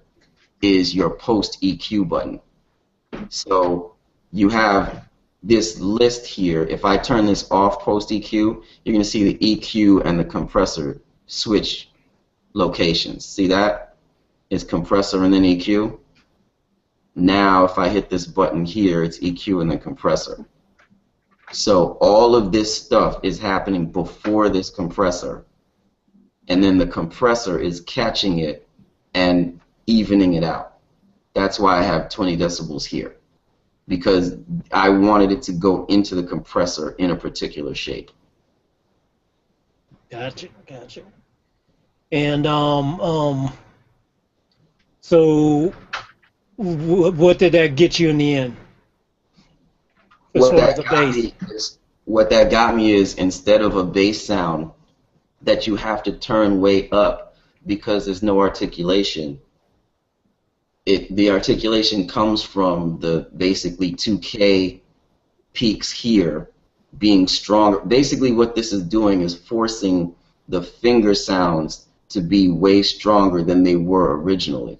is your post EQ button. So you have this list here. If I turn this off post EQ, you're going to see the EQ and the compressor switch locations. See that? It's compressor and then EQ. Now if I hit this button here, it's EQ and then compressor. So all of this stuff is happening before this compressor, and then the compressor is catching it and evening it out. That's why I have 20 decibels here, because I wanted it to go into the compressor in a particular shape. Gotcha. And so what did that get you in the end? What that got me is instead of a bass sound that you have to turn way up because there's no articulation, the articulation comes from the basically 2K peaks here being stronger. Basically what this is doing is forcing the finger sounds to be way stronger than they were originally.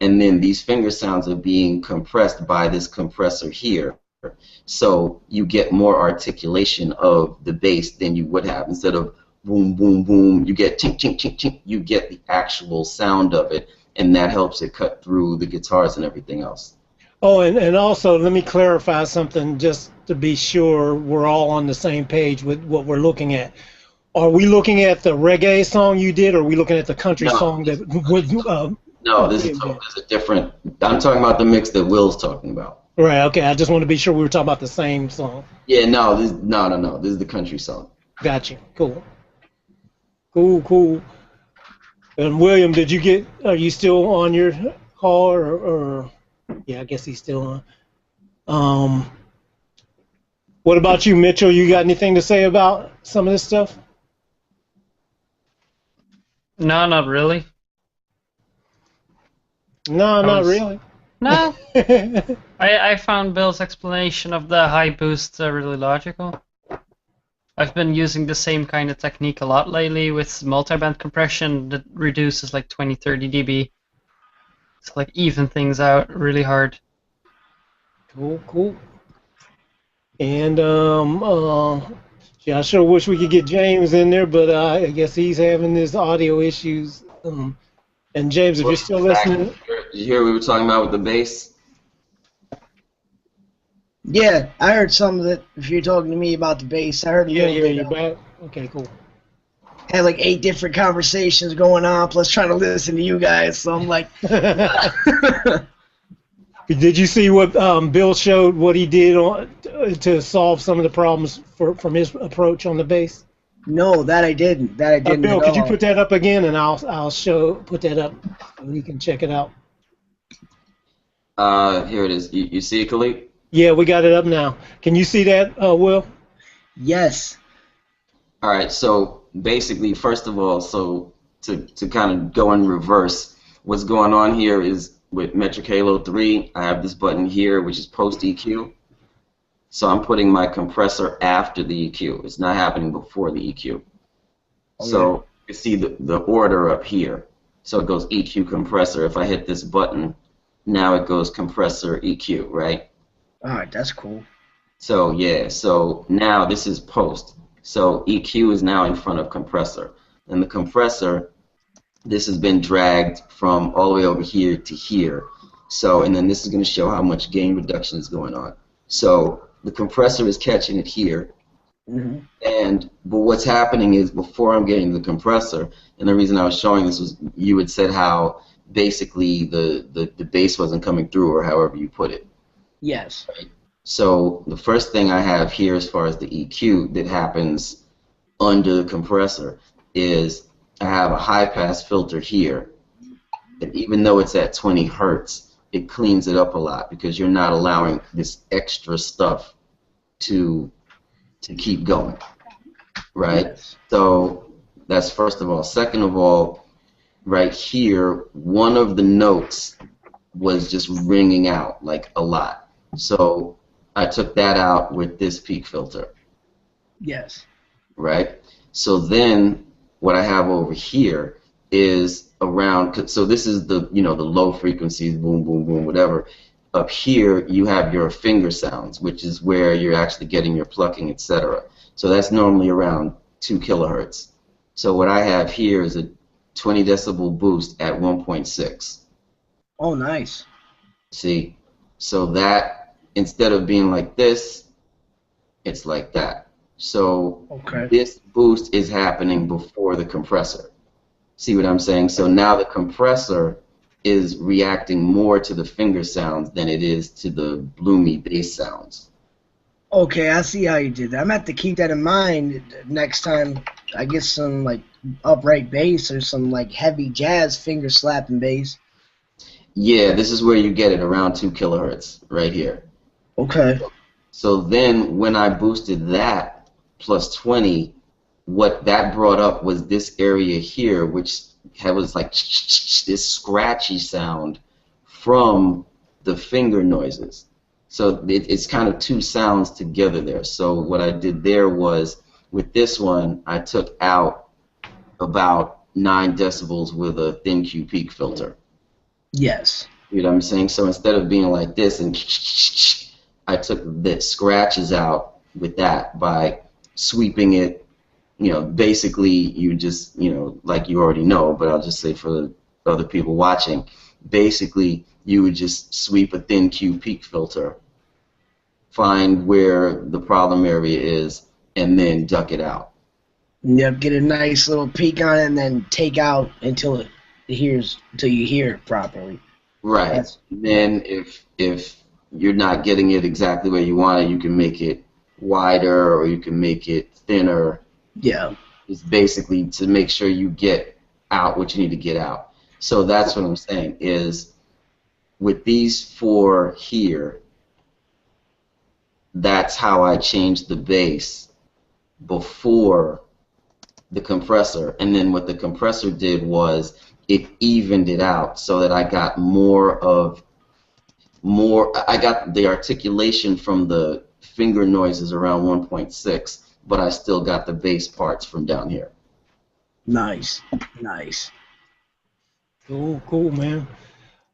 And then these finger sounds are being compressed by this compressor here. So you get more articulation of the bass than you would have. Instead of boom, boom, boom, you get tink, tink, tink, tink. You get the actual sound of it, and that helps it cut through the guitars and everything else. Oh, and also, let me clarify something just to be sure we're all on the same page with what we're looking at. Are we looking at the reggae song you did, or are we looking at the country song that was... no, this is a different... I'm talking about the mix that Will's talking about. Right, okay. I just want to be sure we were talking about the same song. Yeah, no. This is the country song. Gotcha. Cool. And William, are you still on your call, or yeah, I guess he's still on. What about you, Mitchell? You got anything to say about some of this stuff? No, not really. No, not really. No. I found Bill's explanation of the high boost really logical. I've been using the same kind of technique a lot lately with multi-band compression that reduces like 20-30 dB. It's like even things out really hard. Cool. And yeah, I sure wish we could get James in there, but I guess he's having his audio issues. And James, if you're still listening... Did you hear what we were talking about with the bass? Yeah, I heard some of it. If you're talking to me about the bass, I heard a little bit. You're back? Okay, cool. Had like 8 different conversations going on, plus trying to listen to you guys, so I'm like... Did you see what Bill showed, what he did to solve some of the problems from his approach on the bass? No, that I didn't. Bill, could you put that up again, and I'll put that up so you can check it out. Here it is. You see it, Khaliq? Yeah, we got it up now. Can you see that, Will? Yes. All right. So basically, first of all, so to kind of go in reverse, what's going on here is with Metric Halo 3, I have this button here, which is post EQ. So I'm putting my compressor after the EQ. It's not happening before the EQ. Okay. So you see the order up here. So it goes EQ compressor. If I hit this button, now it goes compressor EQ, right? All right, that's cool. So yeah, so now this is post. So EQ is now in front of compressor. And the compressor, this has been dragged from all the way over here to here. So, and then this is going to show how much gain reduction is going on. So the compressor is catching it here. Mm-hmm. But what's happening is before I'm getting the compressor, and the reason I was showing this was you had said how basically the bass wasn't coming through, or however you put it. Yes. Right? So the first thing I have here as far as the EQ that happens under the compressor is I have a high pass filter here, and even though it's at 20 hertz, it cleans it up a lot because you're not allowing this extra stuff to keep going, right? Yes. So that's first of all. Second of all, right here, one of the notes was just ringing out like a lot. So I took that out with this peak filter, Yes. right? So then what I have over here is around, so this is the, the low frequencies, boom, boom, boom, whatever. Up here you have your finger sounds, which is where you're actually getting your plucking, etc. So that's normally around 2 kilohertz. So what I have here is a 20 decibel boost at 1.6. Oh, nice. See? So that, instead of being like this, it's like that. So Okay. this boost is happening before the compressor. See what I'm saying? So now the compressor is reacting more to the finger sounds than it is to the bloomy bass sounds. Okay, I see how you did that. I'm gonna have to keep that in mind next time I get some like upright bass or some like heavy jazz finger slapping bass. Yeah, this is where you get it, around 2 kilohertz right here. Okay. So then when I boosted that plus 20, what that brought up was this area here, which was like this scratchy sound from the finger noises. So it's kind of two sounds together there. So what I did there was, with this one, I took out about 9 decibels with a thin Q peak filter. Yes. You know what I'm saying? So instead of being like this and I took the scratches out with that by sweeping it. Basically you just, like you already know, but I'll just say for the other people watching, basically you would just sweep a thin Q peak filter, find where the problem area is, and then duck it out. Yep, get a nice little peak on it and then take out until until you hear it properly. Right. Then if you're not getting it exactly where you want it, you can make it wider or you can make it thinner. Yeah. It's basically to make sure you get out what you need to get out. So that's what I'm saying is, with these 4 here, that's how I changed the bass before the compressor. And then what the compressor did was it evened it out so that I got I got the articulation from the finger noises around 1.6, but I still got the bass parts from down here. Nice. Nice. Cool, man.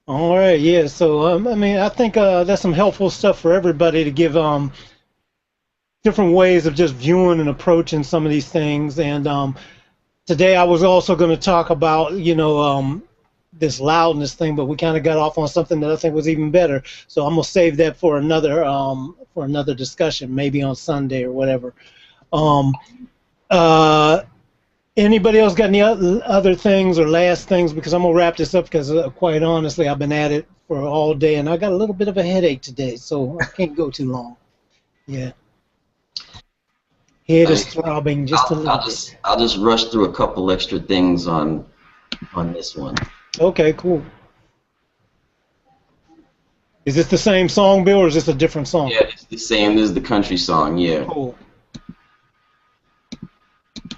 All right, yeah. So I think that's some helpful stuff for everybody to give different ways of just viewing and approaching some of these things. And today I was also going to talk about this loudness thing, but we kind of got off on something that I think was even better. So I'm gonna save that for another discussion, maybe on Sunday or whatever. Anybody else got any other things or last things? Because I'm gonna wrap this up because quite honestly, I've been at it for all day and I got a little bit of a headache today, so I can't go too long. Yeah. Head is throbbing just a little bit. I'll just rush through a couple extra things on this one. Okay, cool. Is this the same song, Bill, or is this a different song? Yeah, it's the same. This is the country song, yeah. Cool.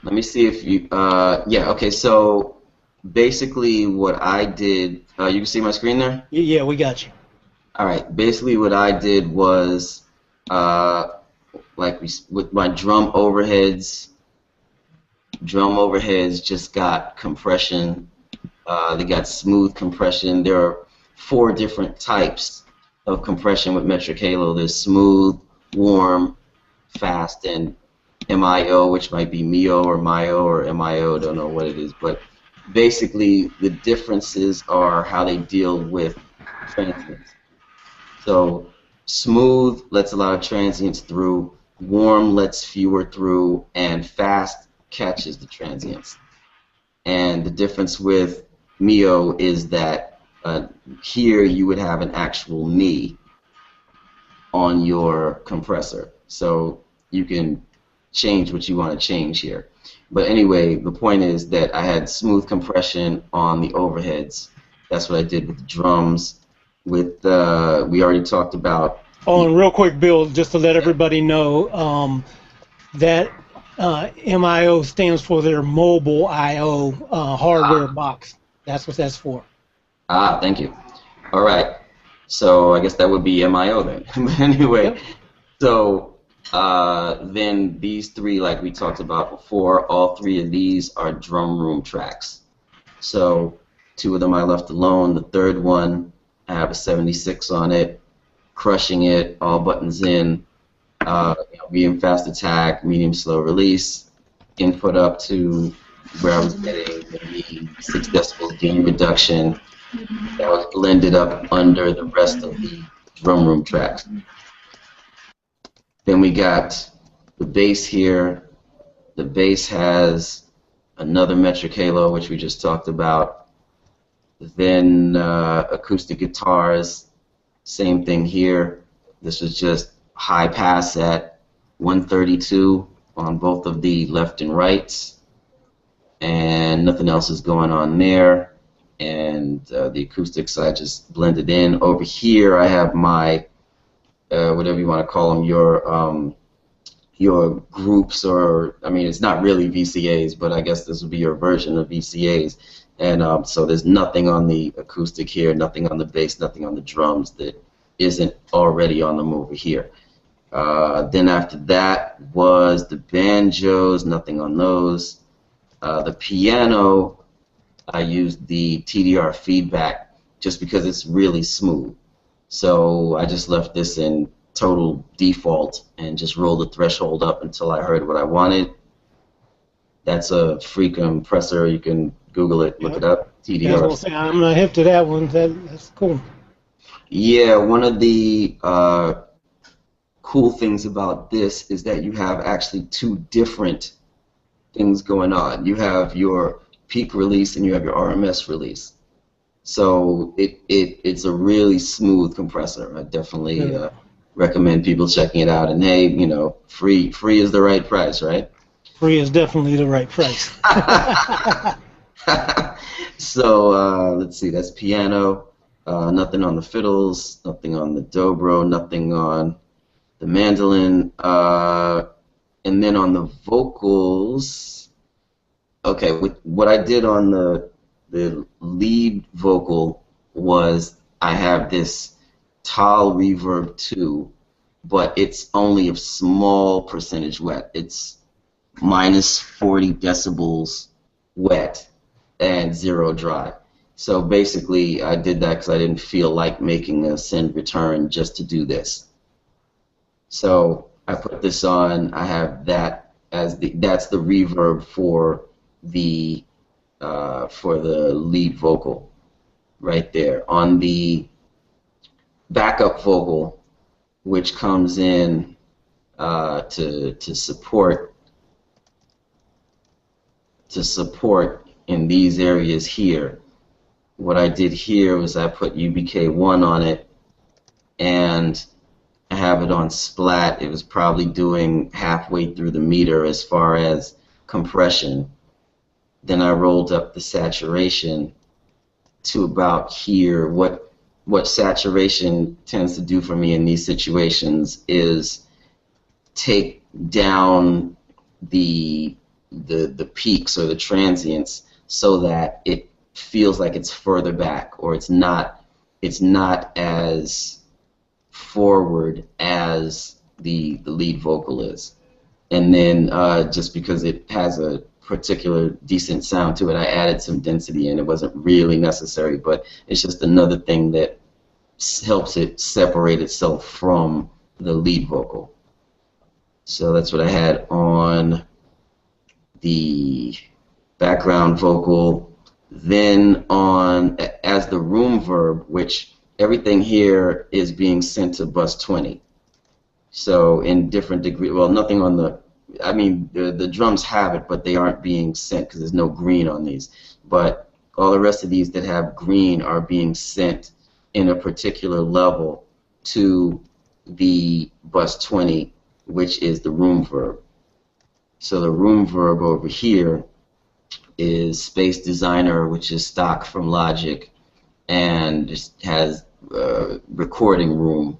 Let me see if you, yeah, okay, so basically what I did, you can see my screen there? Yeah, we got you. All right, basically what I did was, with my drum overheads just got compression. They got smooth compression. There are 4 different types of compression with Metric Halo. There's smooth, warm, fast, and MIO, which might be MIO or MIO or MIO, don't know what it is. But basically the differences are how they deal with transients. So smooth lets a lot of transients through, warm lets fewer through, and fast catches the transients. And the difference with MIO is that here you would have an actual knee on your compressor. So you can change what you want to change here. But anyway, the point is that I had smooth compression on the overheads. That's what I did with the drums. With we already talked about. Oh, and real quick, Bill, just to let everybody know, that MIO stands for their mobile I/O hardware box. That's what that's for. Ah, thank you. All right. So I guess that would be MIO then. But anyway, Yep. so then these three, like we talked about before, all three of these are drum room tracks. So 2 of them I left alone. The third one, I have a 76 on it, crushing it, all buttons in, medium fast attack, medium slow release, input up to where I was getting maybe 6 decibels gain reduction. That was blended up under the rest of the drum room tracks. Then we got the bass here. The bass has another metric halo, which we just talked about. Then acoustic guitars, same thing here. This was just high pass at 132 on both of the left and rights, and nothing else is going on there. And the acoustics I just blended in. Over here I have my whatever you want to call them, your groups, or I mean it's not really VCAs, but I guess this would be your version of VCAs. And so there's nothing on the acoustic here, nothing on the bass, nothing on the drums that isn't already on them over here. Then after that was the banjos, nothing on those. The piano, I used the TDR feedback just because it's really smooth. So I just left this in total default and just rolled the threshold up until I heard what I wanted. That's a free compressor. You can Google it, look it up. TDR. Yeah, I was gonna say, I'm not hip to that one. That's cool. Yeah, one of the cool things about this is that you have actually 2 different things going on. You have your peak release and you have your RMS release. So it's a really smooth compressor. I definitely recommend people checking it out. And hey, you know, free is the right price, right? Free is definitely the right price. So let's see, that's piano. Nothing on the fiddles, nothing on the dobro, nothing on the mandolin. And then on the vocals, okay, what I did on the lead vocal was I have this Tal Reverb 2, but it's only a small percentage wet. It's minus 40 decibels wet and 0 dry. So basically I did that because I didn't feel like making a send return just to do this. So I put this on. I have that as that's the reverb for the lead vocal right there. On the backup vocal, which comes in to support in these areas here, what I did here was I put UBK1 on it, and I have it on splat. It was probably doing halfway through the meter as far as compression. Then I rolled up the saturation to about here. What saturation tends to do for me in these situations is take down the peaks or the transients so that it feels like it's further back, or it's not as forward as the lead vocal is. And then just because it has a particular decent sound to it, I added some density in. It wasn't really necessary, but it's just another thing that helps it separate itself from the lead vocal. So that's what I had on the background vocal. Then on as the room verb, which everything here is being sent to bus 20. So in different degree, well, nothing on the, I mean, the drums have it, but they aren't being sent because there's no green on these. But all the rest of these that have green are being sent in a particular level to the bus 20, which is the room verb. So the room verb over here is Space Designer, which is stock from Logic, and it has recording room,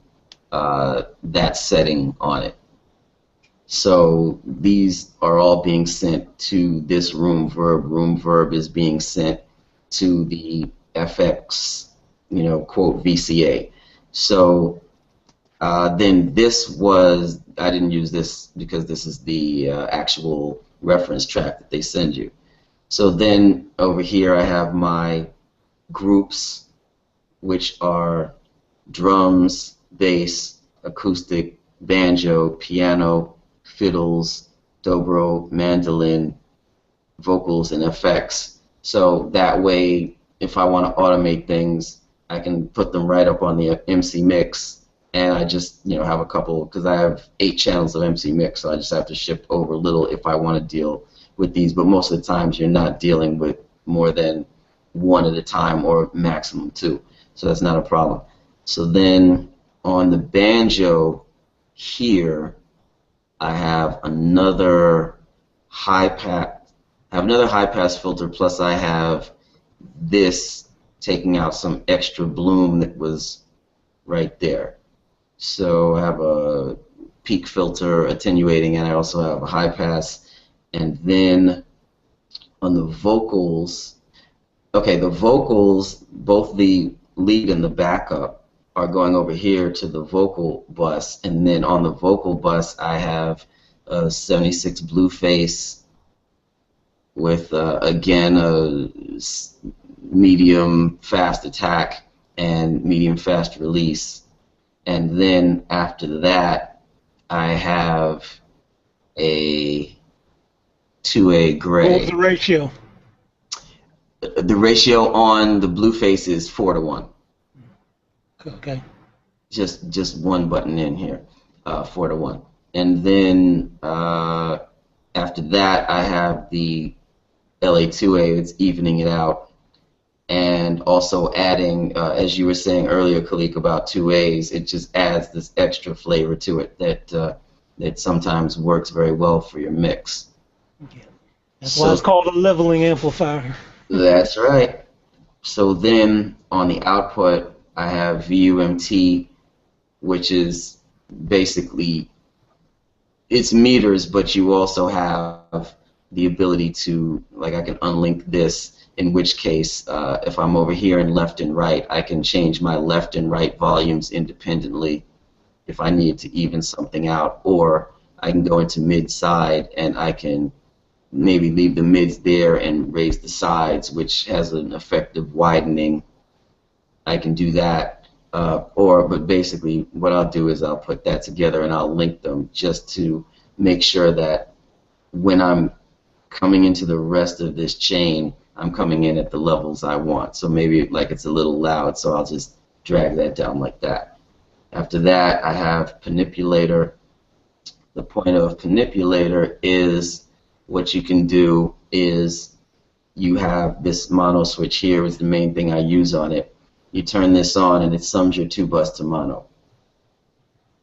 that setting on it. So these are all being sent to this room verb. Room verb is being sent to the FX, quote VCA. So then this was, I didn't use this because this is the actual reference track that they send you. So then over here I have my groups, which are drums, bass, acoustic, banjo, piano, fiddles, dobro, mandolin, vocals, and effects. So that way, if I want to automate things, I can put them right up on the MC Mix, and I just have a couple, because I have 8 channels of MC Mix, so I just have to shift over a little if I want to deal with these. But most of the times, you're not dealing with more than 1 at a time, or maximum 2. So that's not a problem. So then on the banjo here, I have another high pass filter, plus I have this taking out some extra bloom that was right there. So I have a peak filter attenuating, and I also have a high pass. And then on the vocals, okay, the vocals, both the lead and the backup, are going over here to the vocal bus, and then on the vocal bus I have a 76 Blueface with again a medium fast attack and medium fast release, and then after that I have a 2A gray. What was the ratio? The ratio on the Blueface is 4:1. Okay. Just one button in here, 4:1, and then after that I have the LA2A. It's evening it out, and also adding, as you were saying earlier, Khaliq, about 2As. It just adds this extra flavor to it that sometimes works very well for your mix. Yeah. That's why it's called a leveling amplifier. That's right. So then on the output, I have VUMT, which is basically, it's meters, but you also have the ability to, like, I can unlink this, in which case, if I'm over here in left and right, I can change my left and right volumes independently if I need to even something out, or I can go into mid-side and I can maybe leave the mids there and raise the sides, which has an effect of widening. I can do that, but basically what I'll do is I'll put that together and I'll link them just to make sure that when I'm coming into the rest of this chain, I'm coming in at the levels I want. So maybe like it's a little loud, so I'll just drag that down like that. After that, I have Panipulator. The point of Panipulator is what you can do is you have this mono switch here is the main thing I use on it. You turn this on and it sums your 2 bus to mono.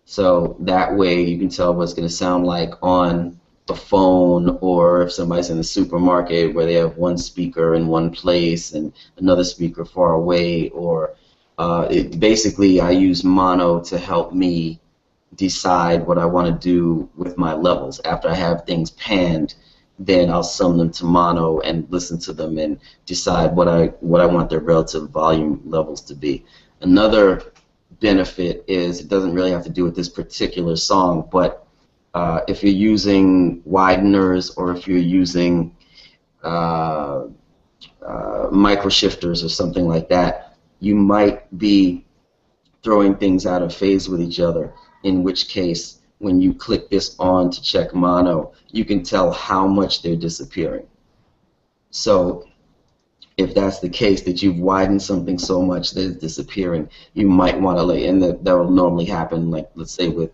So that way you can tell what it's going to sound like on a phone, or if somebody's in the supermarket where they have one speaker in one place and another speaker far away, or basically I use mono to help me decide what I want to do with my levels. After I have things panned, then I'll sum them to mono and listen to them and decide what I want their relative volume levels to be. Another benefit is it doesn't really have to do with this particular song, but if you're using wideners or if you're using micro shifters or something like that, you might be throwing things out of phase with each other, in which case when you click this on to check mono, you can tell how much they're disappearing. So if that's the case, that you've widened something so much that it's disappearing, you might want to, and that will normally happen, like let's say with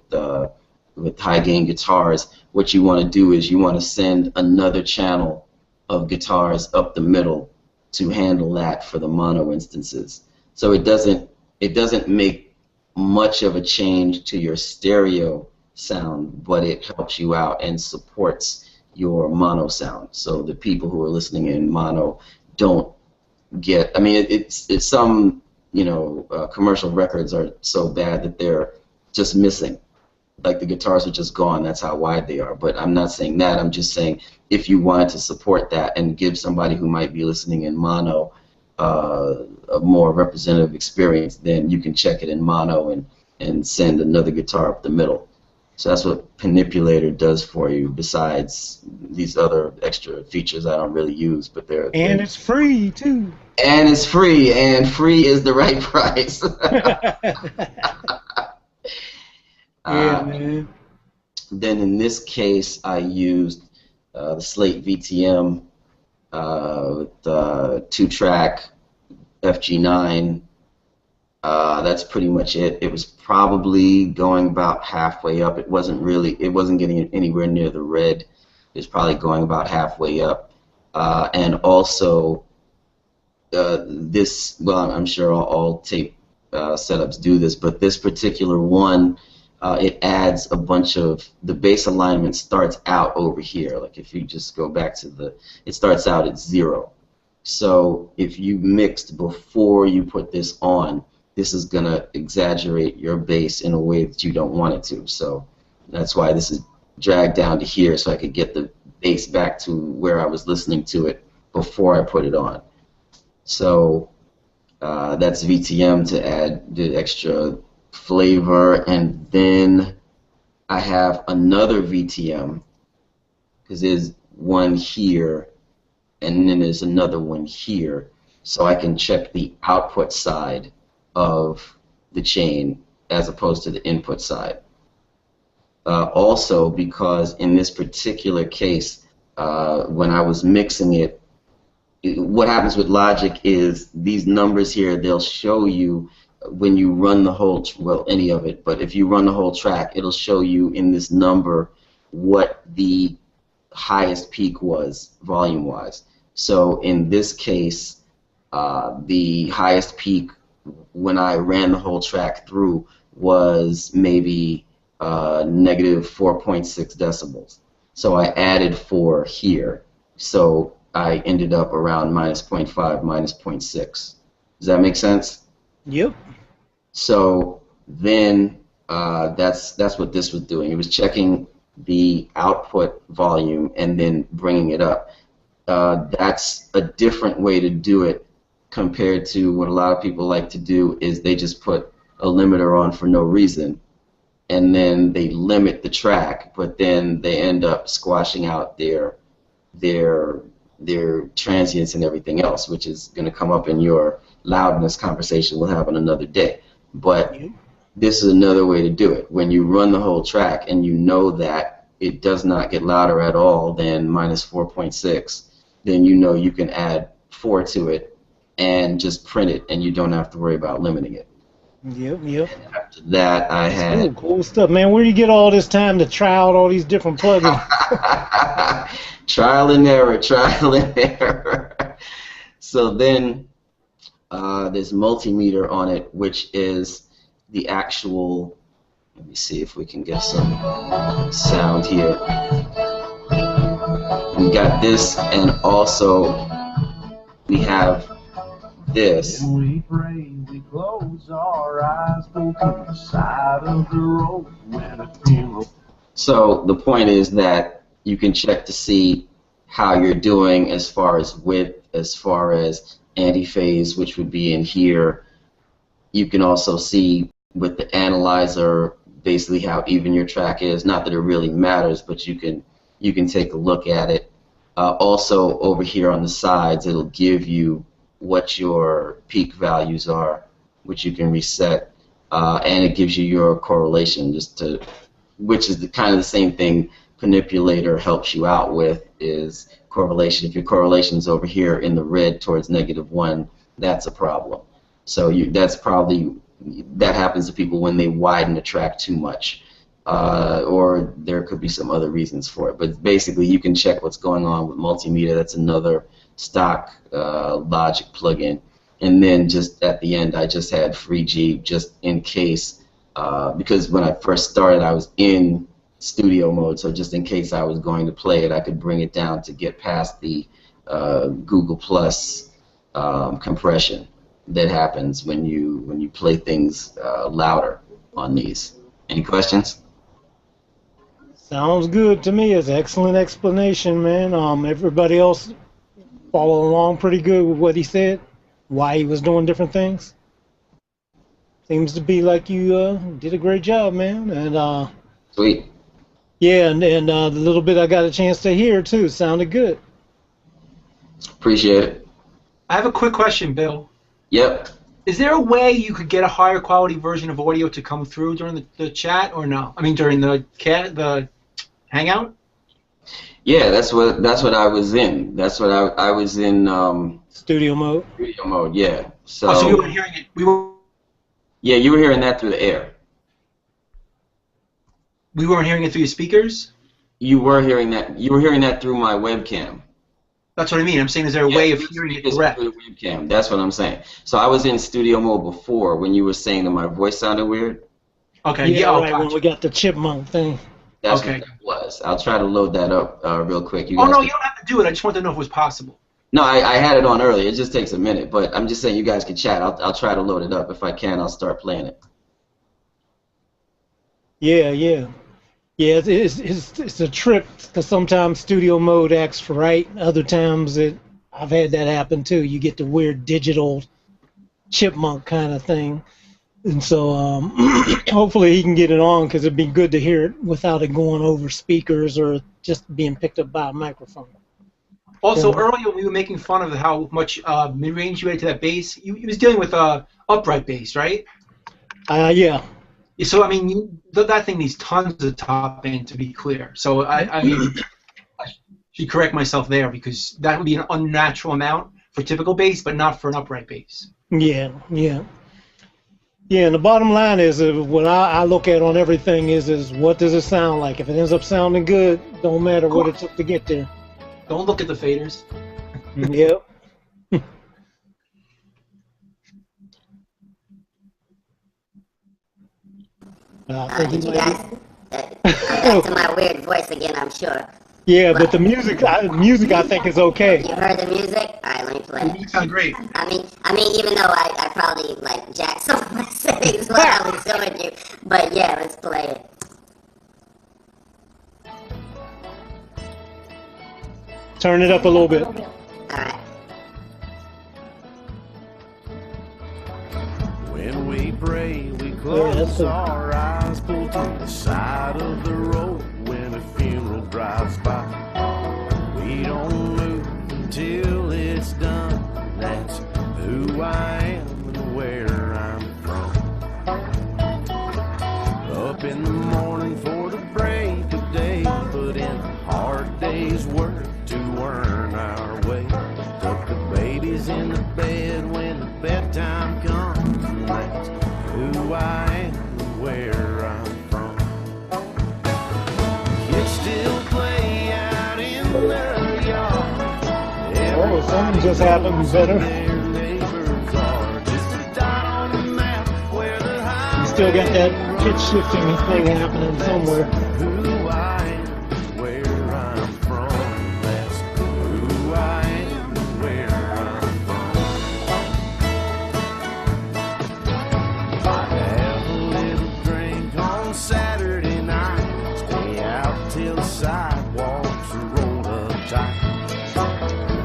high gain guitars, what you want to do is you want to send another channel of guitars up the middle to handle that for the mono instances. So it doesn't make much of a change to your stereo sound, but it helps you out and supports your mono sound. So the people who are listening in mono don't get. I mean, it's some, you know, commercial records are so bad that they're just missing. Like the guitars are just gone. That's how wide they are. But I'm not saying that. I'm just saying if you wanted to support that and give somebody who might be listening in mono a more representative experience, then you can check it in mono and send another guitar up the middle. So that's what Panipulator does for you, besides these other extra features I don't really use, but they're... And it's free, too. And it's free, and free is the right price. Yeah, man. Then in this case, I used the Slate VTM with 2-track FG9. That's pretty much it. It was probably going about halfway up. It wasn't getting anywhere near the red. It was probably going about halfway up. And also, this, well, I'm sure all tape setups do this, but this particular one, it adds a bunch of, the bass alignment starts out over here. Like if you just go back to it starts out at 0. So if you mixed before you put this on, this is going to exaggerate your bass in a way that you don't want it to. So that's why this is dragged down to here, so I could get the bass back to where I was listening to it before I put it on. So that's VTM to add the extra flavor. And then I have another VTM, because there's one here and then there's another one here, so I can check the output side of the chain as opposed to the input side. Also, because in this particular case, when I was mixing it, what happens with Logic is these numbers here, they'll show you when you run the whole, well, any of it, but if you run the whole track, it'll show you in this number what the highest peak was volume-wise. So in this case, the highest peak when I ran the whole track through was maybe negative 4.6 decibels. So I added 4 here. So I ended up around minus 0.5, minus 0.6. Does that make sense? Yep. So then that's what this was doing. It was checking the output volume and then bringing it up. That's a different way to do it compared to what a lot of people like to do, is they just put a limiter on for no reason and then they limit the track, but then they end up squashing out their transients and everything else, which is going to come up in your loudness conversation we'll have on another day. But this is another way to do it. When you run the whole track and you know that it does not get louder at all than minus 4.6, then you know you can add 4 to it and just print it, and you don't have to worry about limiting it. Yep. And after that, I had... Cool stuff, man. Where do you get all this time to try out all these different plugins? Trial and error. So then there's multimeter on it, which is the actual... Let me see if we can get some sound here. We got this, and also we have this. When we pray, we close our eyes, go to the side of the road when a funeral. So the point is that you can check to see how you're doing as far as width, as far as antiphase, which would be in here. You can also see with the analyzer basically how even your track is. Not that it really matters, but you can take a look at it. Also over here on the sides, it'll give you what your peak values are, which you can reset, and it gives you your correlation, which is kind of the same thing Panipulator helps you out with, is correlation. If your correlation is over here in the red towards -1, that's a problem. So that happens to people when they widen the track too much, or there could be some other reasons for it. But basically, you can check what's going on with multimeter. That's another stock Logic plugin. And then just at the end, I just had FreeG just in case, because when I first started, I was in studio mode, so just in case I was going to play it, I could bring it down to get past the Google Plus compression that happens when you play things louder on these. Any questions? Sounds good to me. It's an excellent explanation, man. Everybody else follow along pretty good with what he said, why he was doing different things. Seems to be like you did a great job, man. And Sweet. yeah, and the little bit I got a chance to hear too sounded good. Appreciate it. I have a quick question, Bill. Yep. Is there a way you could get a higher quality version of audio to come through during the chat, or no? I mean, during the Hangout? Yeah, that's what I was in. That's what I was in. Studio mode. Studio mode, yeah. So. Oh, so you were hearing it. Yeah, you were hearing that through the air. We weren't hearing it through your speakers? You were hearing that. You were hearing that through my webcam. That's what I mean. I'm saying, is there a way of hearing it direct? Through the webcam. That's what I'm saying. So I was in studio mode before when you were saying that my voice sounded weird. Okay. Yeah, Yeah. right, when we got the chipmunk thing. That's Okay. what that was. I'll try to load that up real quick. You Oh guys no, can- you don't have to do it. I just wanted to know if it was possible. No, I had it on earlier. It just takes a minute, but I'm just saying you guys can chat. I'll try to load it up. If I can, I'll start playing it. Yeah, yeah. Yeah, it's a trip because sometimes studio mode acts right. Other times I've had that happen too. You get the weird digital chipmunk kind of thing. And so hopefully he can get it on because it'd be good to hear it without it going over speakers or just being picked up by a microphone. Also, earlier we were making fun of how much mid-range you had to that bass. You was dealing with upright bass, right? Yeah. So I mean, that thing needs tons of top end, to be clear. So I mean, I should correct myself there because that would be an unnatural amount for typical bass, but not for an upright bass. Yeah, yeah. Yeah, and the bottom line is what I look at on everything is what does it sound like? If it ends up sounding good, don't matter what it took to get there. Don't look at the faders. Yep. Did you guys? Back to my weird voice again, I'm sure. Yeah, but the music I think is okay. You heard the music? All right, let me play it. You sound great. I mean, even though I probably like jacked some of my settings while I was showing you, but yeah, let's play it. Turn it up a little bit. All right. When we pray, we close our eyes, pull to the side of the road when a funeral drives by. We don't move until it's done. That's who I am and where I'm from. Up in the morning for the break of day, put in a hard day's work to earn our way. Tuck the babies in the bed when the bedtime comes. And that's who I am and where I'm from. Kids still play out in the yard. Oh, something just happened better. Their neighbors are just a dot on the map where the You still got that pitch shifting thing happening somewhere. who I am, where I'm from. That's who I am, where I'm from. I have a little drink on Saturday night. Stay out till the sidewalks are rolled up tight.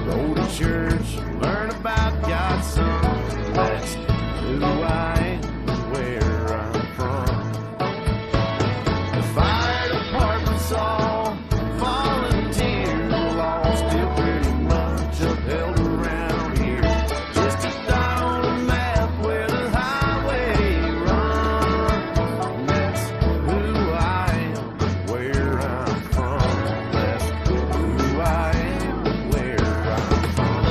Go to church, learn about God's Son. That's who I am, where I'm from. The fire department's all volunteer, the law's still pretty much upheld around here. Just a dot on the map where the highway runs. That's who I am, where I'm from. That's who I am, where I'm from.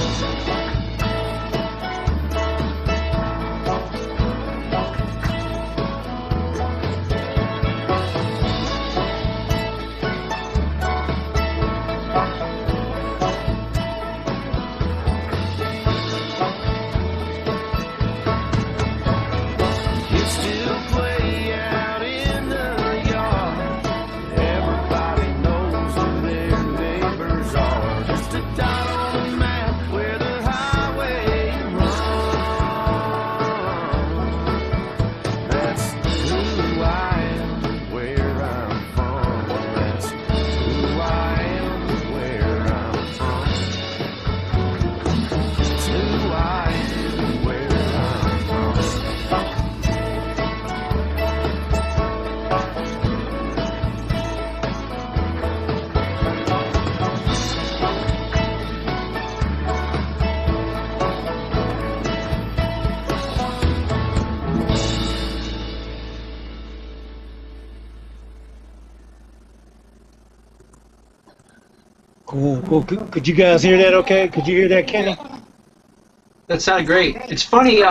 Cool, cool. Could you guys hear that okay? Could you hear that, Kenny? That sounded great. It's funny,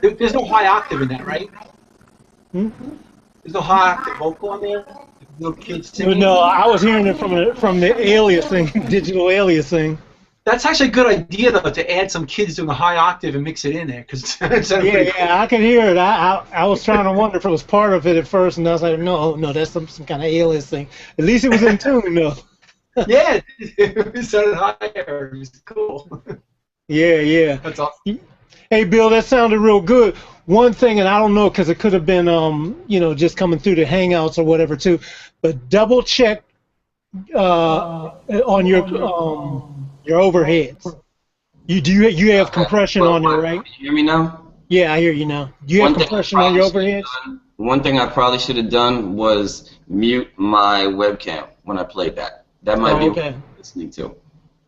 there's no high octave in that, right? Hmm? There's no high octave vocal on there? No kids singing? No, I was hearing it from the aliasing, digital aliasing. That's actually a good idea, though, to add some kids doing a high octave and mix it in there, because it sounded pretty cool. Yeah, I could hear it. I was trying to wonder if it was part of it at first, and I was like, no, that's some kind of alias thing. At least it was in tune, though. Yeah, it sounded higher. It was cool. Yeah. That's awesome. Hey, Bill, that sounded real good. One thing, and I don't know, because it could have been, just coming through the Hangouts or whatever too, but double check on your overheads. You have compression on there, right? Can you hear me now? Yeah, I hear you now. Do you have compression on your overheads? One thing I probably should have done was mute my webcam when I played that. That might be what you're listening to.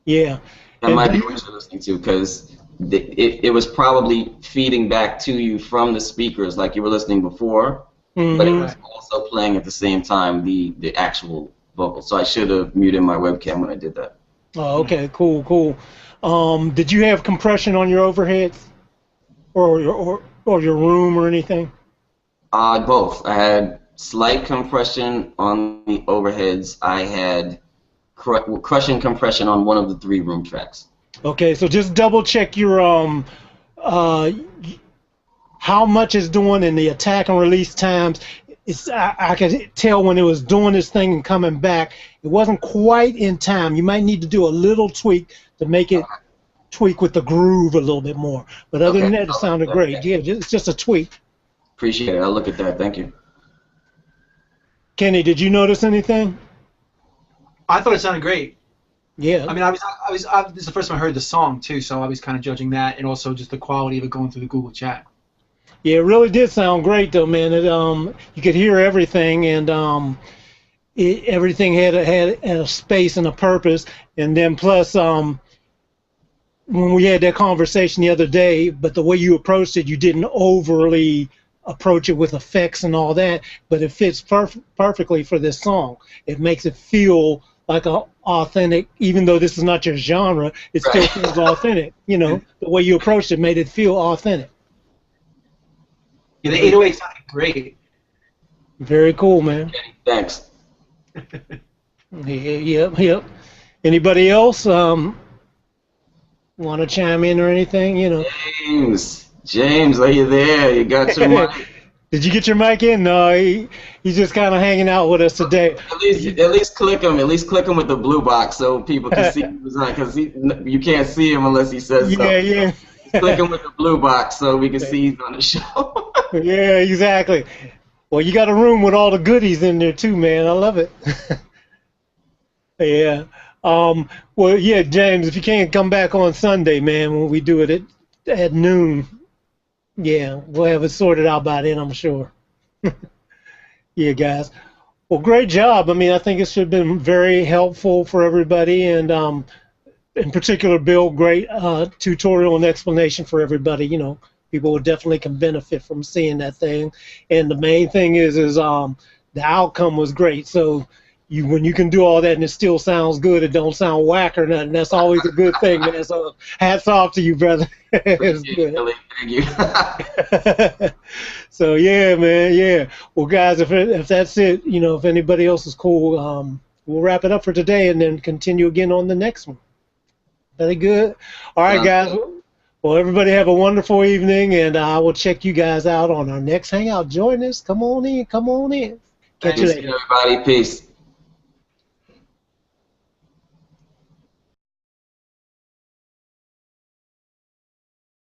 Yeah. That might be what you're listening to, because it was probably feeding back to you from the speakers like you were listening before, but it was also playing at the same time the actual vocal. So I should have muted my webcam when I did that. Oh, okay, cool. Did you have compression on your overheads, or your room or anything? Both. I had slight compression on the overheads. I had crushing compression on one of the 3 room tracks. Okay, so just double check your how much it's doing in the attack and release times. I could tell when it was doing this thing and coming back, it wasn't quite in time. You might need to do a little tweak to make it tweak with the groove a little bit more. But other than that, it sounded great. Yeah, it's just a tweak. Appreciate it. I'll look at that. Thank you. Kenny, did you notice anything? I thought it sounded great. Yeah. I mean, this is the first time I heard the song too, so I was kind of judging that, and also just the quality of it going through the Google chat. Yeah, it really did sound great though, man. It you could hear everything, and everything had a space and a purpose, and then plus when we had that conversation the other day, but the way you approached it, you didn't overly approach it with effects and all that, but it fits perfectly for this song. It makes it feel like a authentic, even though this is not your genre, it still feels authentic. You know, the way you approached it made it feel authentic. Yeah, the 808 sounded great. Very cool, man. Okay, thanks. Yep. Anybody else want to chime in or anything? You know. James, are you there? You got your mic? Did you get your mic in? No, he's just kind of hanging out with us today. At least click him. At least click him with the blue box so people can see who's on. Because you can't see him unless he says so. Yeah. Click him with the blue box so we can see he's on the show. Yeah, exactly. Well, you got a room with all the goodies in there too, man. I love it. Yeah. Well, yeah, James, if you can't come back on Sunday, man, when we do it at noon. Yeah, we'll have it sorted out by then, I'm sure. Yeah, guys. Well, great job. I mean, I think it should have been very helpful for everybody, and in particular, Bill, great tutorial and explanation for everybody. You know, people would definitely can benefit from seeing that thing. And the main thing is the outcome was great. So when you can do all that and it still sounds good, it don't sound whack or nothing, that's always a good thing, man. So hats off to you, brother. It's good. Thank you. So yeah, man, yeah. Well, guys, if that's it, you know, if anybody else is cool, we'll wrap it up for today and then continue again on the next one. Very good. All right, guys. Well, everybody have a wonderful evening, and I will check you guys out on our next Hangout. Join us. Come on in. Catch you later. Everybody. Peace.